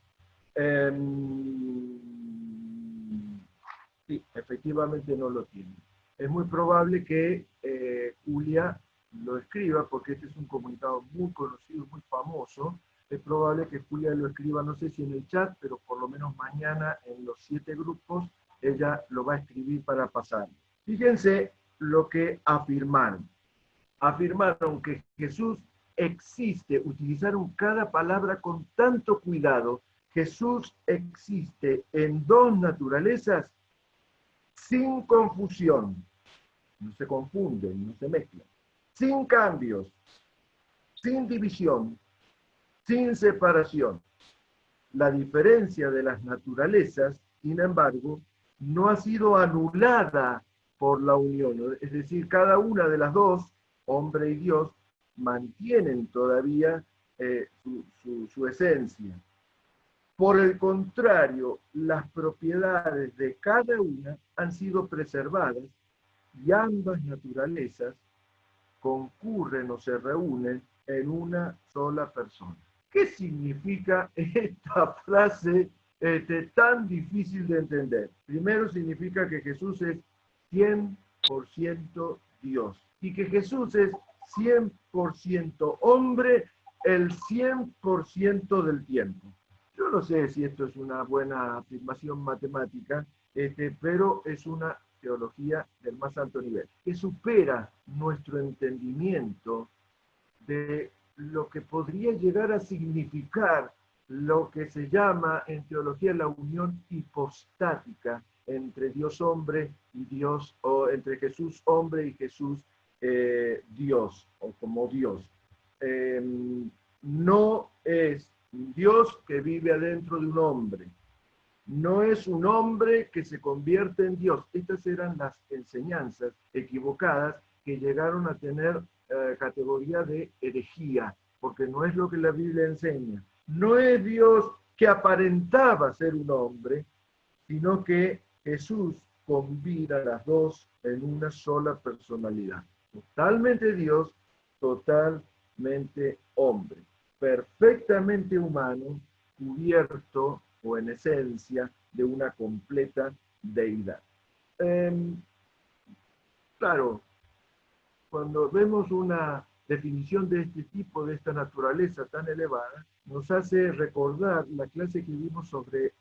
Sí, efectivamente no lo tienen. Es muy probable que Julia lo escriba, porque este es un comunicado muy conocido, muy famoso. Es probable que Julia lo escriba, no sé si en el chat, pero por lo menos mañana en los 7 grupos, ella lo va a escribir para pasar. Fíjense lo que afirmaron. Afirmaron que Jesús existe, utilizaron cada palabra con tanto cuidado. Jesús existe en 2 naturalezas sin confusión. No se confunden, no se mezclan. Sin cambios, sin división, sin separación. La diferencia de las naturalezas, sin embargo, no ha sido anulada por la unión. Es decir, cada una de las dos, hombre y Dios, mantienen todavía su esencia. Por el contrario, las propiedades de cada una han sido preservadas y ambas naturalezas concurren o se reúnen en una sola persona. ¿Qué significa esta frase tan difícil de entender? Primero significa que Jesús es 100% Dios y que Jesús es 100% hombre el 100% del tiempo. Yo no sé si esto es una buena afirmación matemática, pero es una teología del más alto nivel, que supera nuestro entendimiento de lo que podría llegar a significar lo que se llama en teología la unión hipostática entre Dios hombre y Dios, o entre Jesús hombre y Jesús Dios, o como Dios. No es Dios que vive adentro de un hombre, no es un hombre que se convierte en Dios. Estas eran las enseñanzas equivocadas que llegaron a tener categoría de herejía, porque no es lo que la Biblia enseña. No es Dios que aparentaba ser un hombre, sino que Jesús combina las dos en una sola personalidad. Totalmente Dios, totalmente hombre. Perfectamente humano, cubierto o en esencia de una completa deidad. Claro, cuando vemos una definición de este tipo, de esta naturaleza tan elevada, nos hace recordar la clase que vimos sobre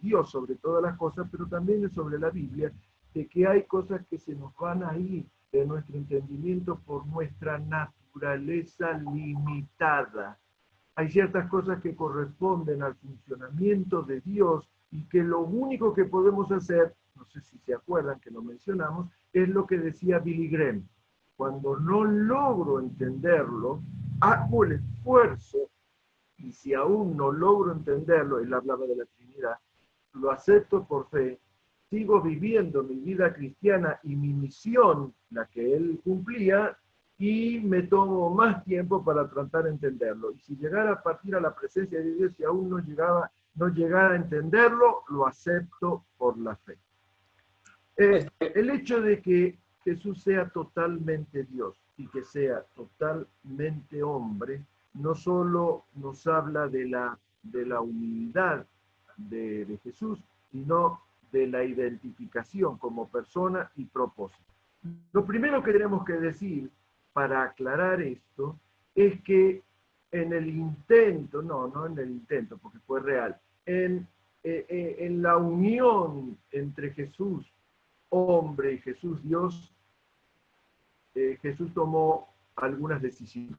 Dios, sobre todas las cosas, pero también sobre la Biblia, de que hay cosas que se nos van a ir de nuestro entendimiento por nuestra naturaleza limitada. Hay ciertas cosas que corresponden al funcionamiento de Dios y que lo único que podemos hacer, no sé si se acuerdan que lo mencionamos, es lo que decía Billy Graham. Cuando no logro entenderlo, hago el esfuerzo, y si aún no logro entenderlo, él hablaba de la Trinidad, lo acepto por fe, sigo viviendo mi vida cristiana y mi misión, la que él cumplía, y me tomo más tiempo para tratar de entenderlo. Y si llegara a partir a la presencia de Dios y aún no llegara a entenderlo, lo acepto por la fe. El hecho de que Jesús sea totalmente Dios y que sea totalmente hombre, no solo nos habla de la humildad de Jesús, sino de la identificación como persona y propósito. Lo primero que tenemos que decir para aclarar esto es que en el intento, no en el intento porque fue real, en la unión entre Jesús hombre y Jesús Dios, Jesús tomó algunas decisiones.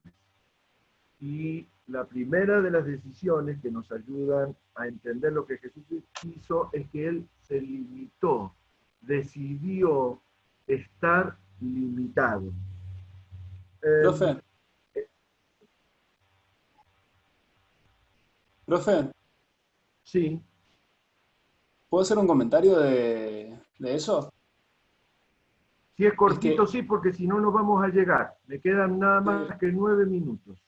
Y la primera de las decisiones que nos ayudan a entender lo que Jesús hizo es que él se limitó, decidió estar limitado. Profe. Sí. ¿Puedo hacer un comentario de eso? Si es cortito, sí, porque si no, no vamos a llegar. Me quedan nada más que 9 minutos.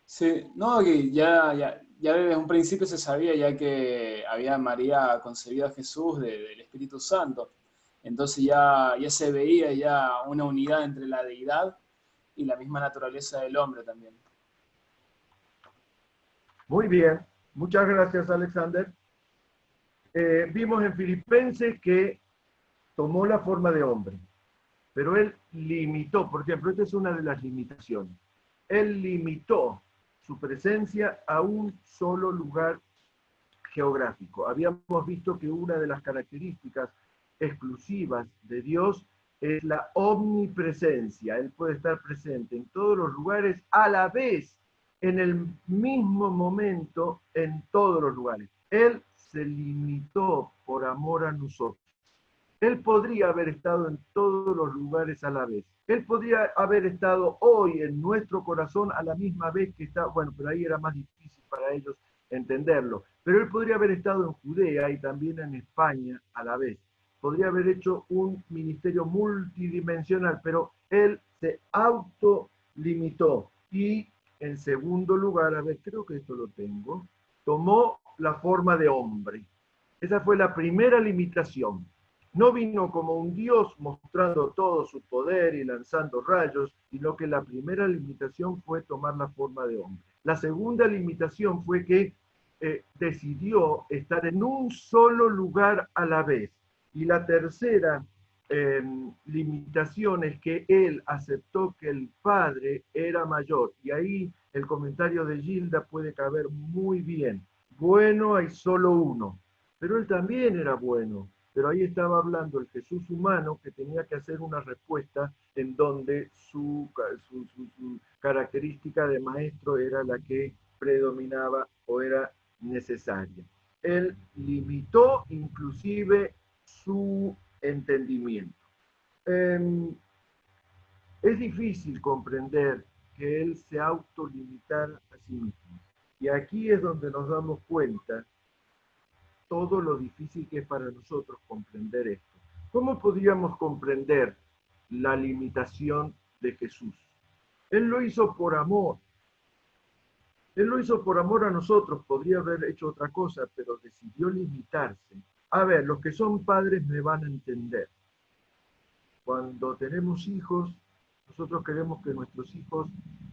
Sí, no, que ya desde un principio se sabía ya que había María concebido a Jesús del Espíritu Santo. Entonces ya se veía ya una unidad entre la deidad y la misma naturaleza del hombre también. Muy bien, muchas gracias, Alexander. Vimos en Filipenses que tomó la forma de hombre, pero él limitó, por ejemplo, esta es una de las limitaciones. Él limitó su presencia a un solo lugar geográfico. Habíamos visto que una de las características exclusivas de Dios es la omnipresencia. Él puede estar presente en todos los lugares a la vez, en el mismo momento, en todos los lugares. Él se limitó por amor a nosotros. Él podría haber estado en todos los lugares a la vez. Él podría haber estado hoy en nuestro corazón a la misma vez que está, bueno, pero ahí era más difícil para ellos entenderlo. Pero él podría haber estado en Judea y también en España a la vez. Podría haber hecho un ministerio multidimensional, pero él se autolimitó. Y en segundo lugar, a ver, creo que esto lo tengo, tomó la forma de hombre. Esa fue la primera limitación. No vino como un Dios mostrando todo su poder y lanzando rayos, sino que la primera limitación fue tomar la forma de hombre. La segunda limitación fue que decidió estar en un solo lugar a la vez. Y la tercera limitación es que él aceptó que el Padre era mayor. Y ahí el comentario de Gilda puede caber muy bien. Bueno, hay solo uno, pero él también era bueno. Pero ahí estaba hablando el Jesús humano que tenía que hacer una respuesta en donde su característica de maestro era la que predominaba o era necesaria. Él limitó inclusive su entendimiento. Es difícil comprender que él se autolimitara a sí mismo. Y aquí es donde nos damos cuenta todo lo difícil que es para nosotros comprender esto. ¿Cómo podríamos comprender la limitación de Jesús? Él lo hizo por amor. Él lo hizo por amor a nosotros. Podría haber hecho otra cosa, pero decidió limitarse. A ver, los que son padres me van a entender. Cuando tenemos hijos, nosotros queremos que nuestros hijos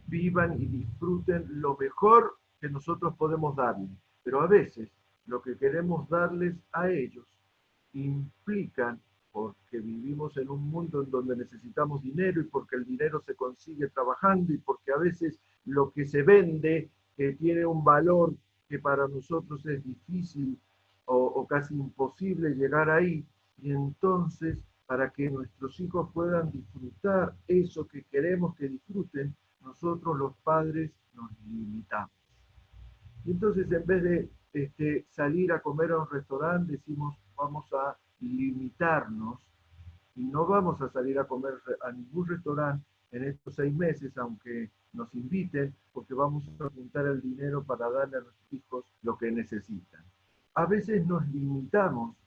vivan y disfruten lo mejor que nosotros podemos darles. Pero a veces lo que queremos darles a ellos implican, porque vivimos en un mundo en donde necesitamos dinero y porque el dinero se consigue trabajando y porque a veces lo que se vende que tiene un valor que para nosotros es difícil o casi imposible llegar ahí, y entonces para que nuestros hijos puedan disfrutar eso que queremos que disfruten, nosotros los padres nos limitamos. Y entonces en vez de salir a comer a un restaurante, decimos vamos a limitarnos y no vamos a salir a comer a ningún restaurante en estos 6 meses, aunque nos inviten, porque vamos a juntar el dinero para darle a nuestros hijos lo que necesitan. A veces nos limitamos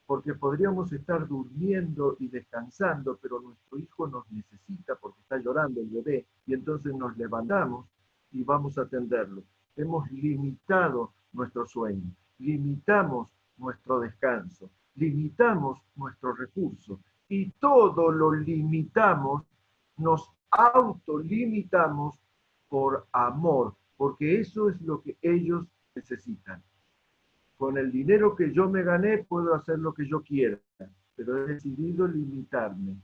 porque podríamos estar durmiendo y descansando, pero nuestro hijo nos necesita porque está llorando el bebé, y entonces nos levantamos y vamos a atenderlo. Hemos limitado nuestro sueño, limitamos nuestro descanso, limitamos nuestro recurso, y todo lo limitamos, nos autolimitamos por amor, porque eso es lo que ellos necesitan. Con el dinero que yo me gané puedo hacer lo que yo quiera, pero he decidido limitarme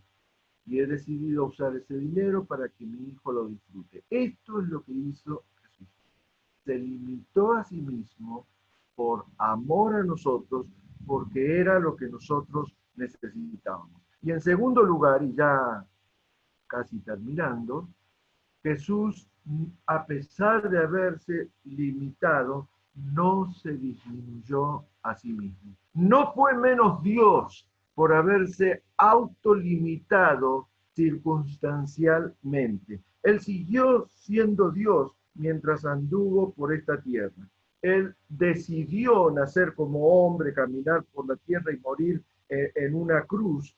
y he decidido usar ese dinero para que mi hijo lo disfrute. Esto es lo que hizo Jesús. Se limitó a sí mismo por amor a nosotros, porque era lo que nosotros necesitábamos. Y en segundo lugar, y ya casi terminando, Jesús, a pesar de haberse limitado, no se disminuyó a sí mismo. No fue menos Dios por haberse autolimitado circunstancialmente. Él siguió siendo Dios mientras anduvo por esta tierra. Él decidió nacer como hombre, caminar por la tierra y morir en una cruz,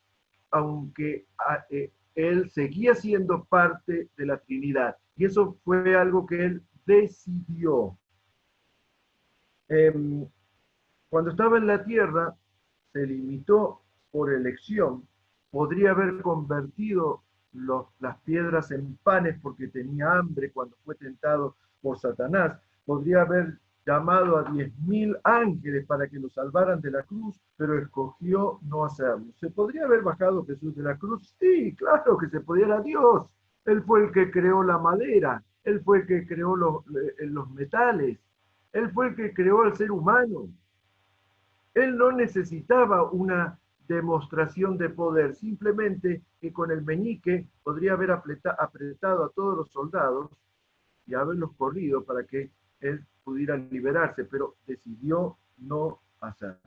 aunque Él seguía siendo parte de la Trinidad. Y eso fue algo que Él decidió. Cuando estaba en la tierra, se limitó por elección. Podría haber convertido las piedras en panes porque tenía hambre cuando fue tentado por Satanás. Podría haber llamado a 10.000 ángeles para que lo salvaran de la cruz, pero escogió no hacerlo. ¿Se podría haber bajado Jesús de la cruz? Sí, claro que se podía, era Dios. Él fue el que creó la madera, Él fue el que creó los metales, Él fue el que creó al ser humano. Él no necesitaba una demostración de poder, simplemente que con el meñique podría haber apretado a todos los soldados y haberlos corrido para que Él pudiera liberarse, pero decidió no hacerlo.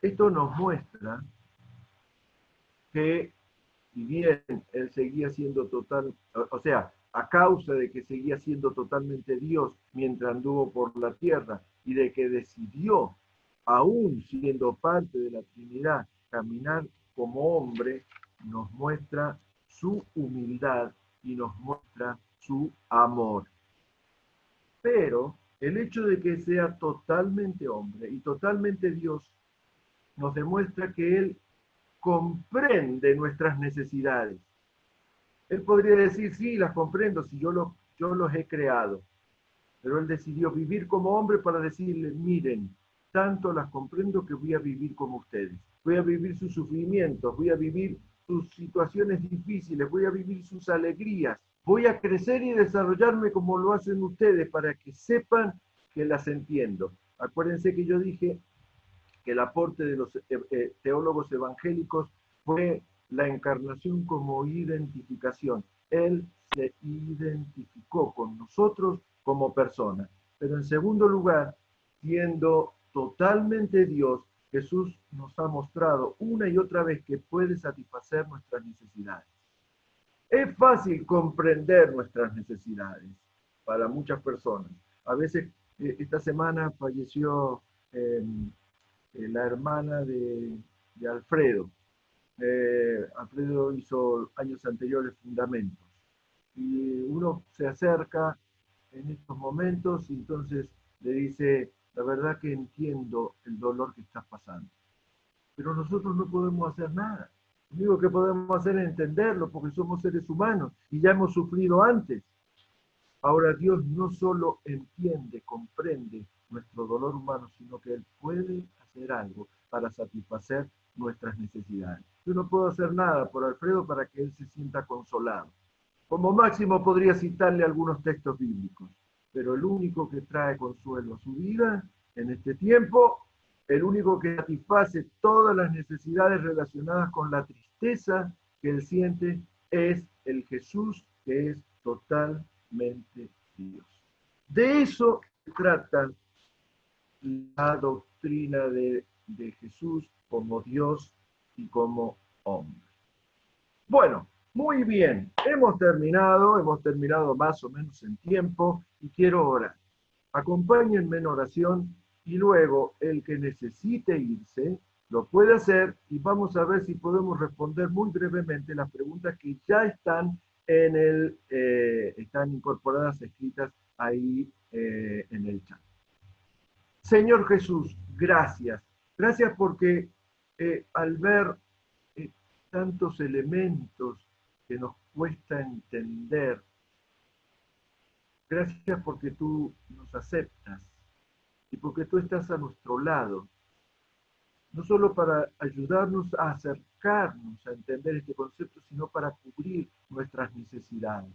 Esto nos muestra que, si bien Él seguía siendo a causa de que seguía siendo totalmente Dios mientras anduvo por la tierra y de que decidió, aún siendo parte de la Trinidad, caminar como hombre, nos muestra su humildad y nos muestra su amor. Pero el hecho de que sea totalmente hombre y totalmente Dios nos demuestra que Él comprende nuestras necesidades. Él podría decir, sí, las comprendo, si yo los he creado. Pero Él decidió vivir como hombre para decirle, miren, tanto las comprendo que voy a vivir como ustedes. Voy a vivir sus sufrimientos, voy a vivir sus situaciones difíciles, voy a vivir sus alegrías. Voy a crecer y desarrollarme como lo hacen ustedes para que sepan que las entiendo. Acuérdense que yo dije que el aporte de los teólogos evangélicos fue la encarnación como identificación. Él se identificó con nosotros como persona. Pero en segundo lugar, siendo totalmente Dios, Jesús nos ha mostrado una y otra vez que puede satisfacer nuestras necesidades. Es fácil comprender nuestras necesidades para muchas personas. A veces, esta semana falleció la hermana de Alfredo. Alfredo hizo años anteriores Fundamentos. Y uno se acerca en estos momentos y entonces le dice, la verdad que entiendo el dolor que estás pasando. Pero nosotros no podemos hacer nada. Lo único que podemos hacer es entenderlo porque somos seres humanos y ya hemos sufrido antes. Ahora Dios no solo entiende, comprende nuestro dolor humano, sino que Él puede hacer algo para satisfacer nuestras necesidades. Yo no puedo hacer nada por Alfredo para que él se sienta consolado. Como máximo podría citarle algunos textos bíblicos, pero el único que trae consuelo a su vida en este tiempo, el único que satisface todas las necesidades relacionadas con la tristeza que él siente, es el Jesús que es totalmente Dios. De eso se trata la doctrina de Jesús como Dios y como hombre. Bueno, muy bien, hemos terminado más o menos en tiempo y quiero orar. Acompáñenme en oración y luego el que necesite irse lo puede hacer y vamos a ver si podemos responder muy brevemente las preguntas que ya están están incorporadas, escritas ahí en el chat. Señor Jesús, gracias. Gracias porque al ver tantos elementos que nos cuesta entender, gracias porque tú nos aceptas y porque tú estás a nuestro lado, no solo para ayudarnos a acercarnos a entender este concepto, sino para cubrir nuestras necesidades.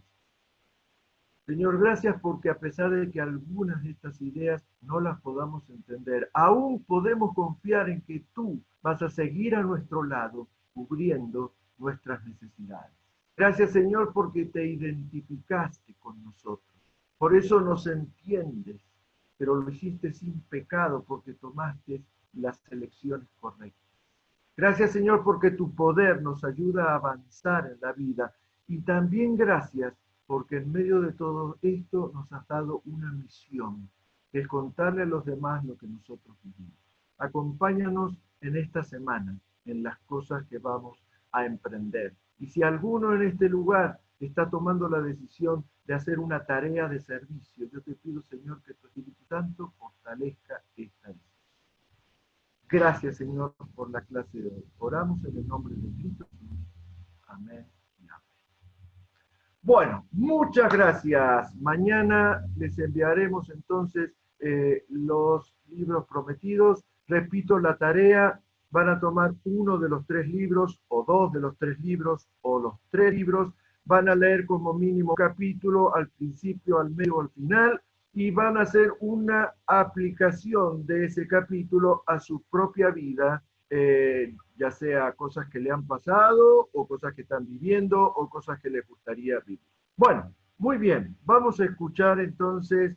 Señor, gracias porque a pesar de que algunas de estas ideas no las podamos entender, aún podemos confiar en que tú vas a seguir a nuestro lado, cubriendo nuestras necesidades. Gracias, Señor, porque te identificaste con nosotros. Por eso nos entiendes, pero lo hiciste sin pecado porque tomaste las elecciones correctas. Gracias, Señor, porque tu poder nos ayuda a avanzar en la vida. Y también gracias porque en medio de todo esto nos has dado una misión, que es contarle a los demás lo que nosotros vivimos. Acompáñanos en esta semana, en las cosas que vamos a emprender. Y si alguno en este lugar está tomando la decisión de hacer una tarea de servicio, yo te pido, Señor, que tu Espíritu Santo fortalezca esta decisión. Gracias, Señor, por la clase de hoy. Oramos en el nombre de Cristo. Amén y amén. Bueno, muchas gracias. Mañana les enviaremos entonces los libros prometidos. Repito, la tarea, van a tomar uno de los 3 libros, o 2 de los 3 libros, o los 3 libros. Van a leer como mínimo un capítulo al principio, al medio, al final, y van a hacer una aplicación de ese capítulo a su propia vida, ya sea cosas que le han pasado, o cosas que están viviendo, o cosas que les gustaría vivir. Bueno, muy bien, vamos a escuchar entonces...